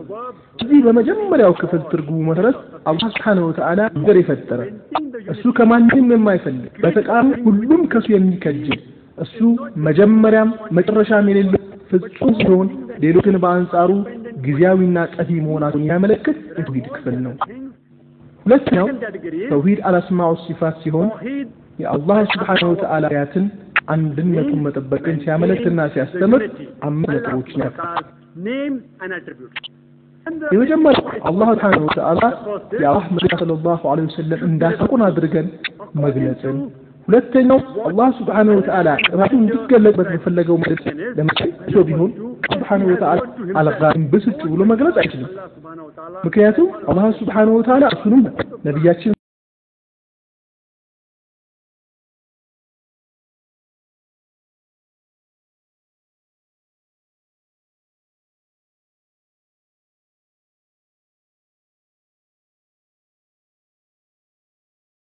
እዚህ በመጀመሪያው ክፍል ትርጉሙ መሰረት አላህ Subhanahu Wa Ta'ala ነገር የፈጠረ እሱ ከማንም የማይፈልግ በተቃራኒ ሁሉም ከሱ የሚከጅል እሱ መጀመሪያም መጨረሻም የሌለው ፍጹም ሲሆን ሌሎችን በአንጻሩ ጊዜያዊና ጠፊ መሆናቸውን የሚያመለክት የተውሂድ ክፍል ነው። ሁለተኛው ተውሂድ አልአስማኡ ሲፋት ሲሆን የአላህ Subhanahu Wa Ta'ala ያትን አንድነቱን መጠበቅን ሲያመለክትና ሲያስተምር 5 ነጥቦችን ያካትታል። የመጀመሪያው አላህ Subhanahu Wa Ta'ala የአላህ መልእክተኛ ሰለላሁ ዐለይሂ ወሰለም እንዳሳቁን አድርገን መግለጽን። ሁለተኛው አላህ Subhanahu Wa Ta'ala ራሱ እንዲገለጽበት በፈለገው መልኩ ለምሳሌ ሰው ቢሆን Subhanahu Wa Ta'ala አልጋን ብስጭ ብሎ መግለጽ አይችልም። ምክንያቱም አላህ Subhanahu Wa Ta'ala እሱንም ነብያችን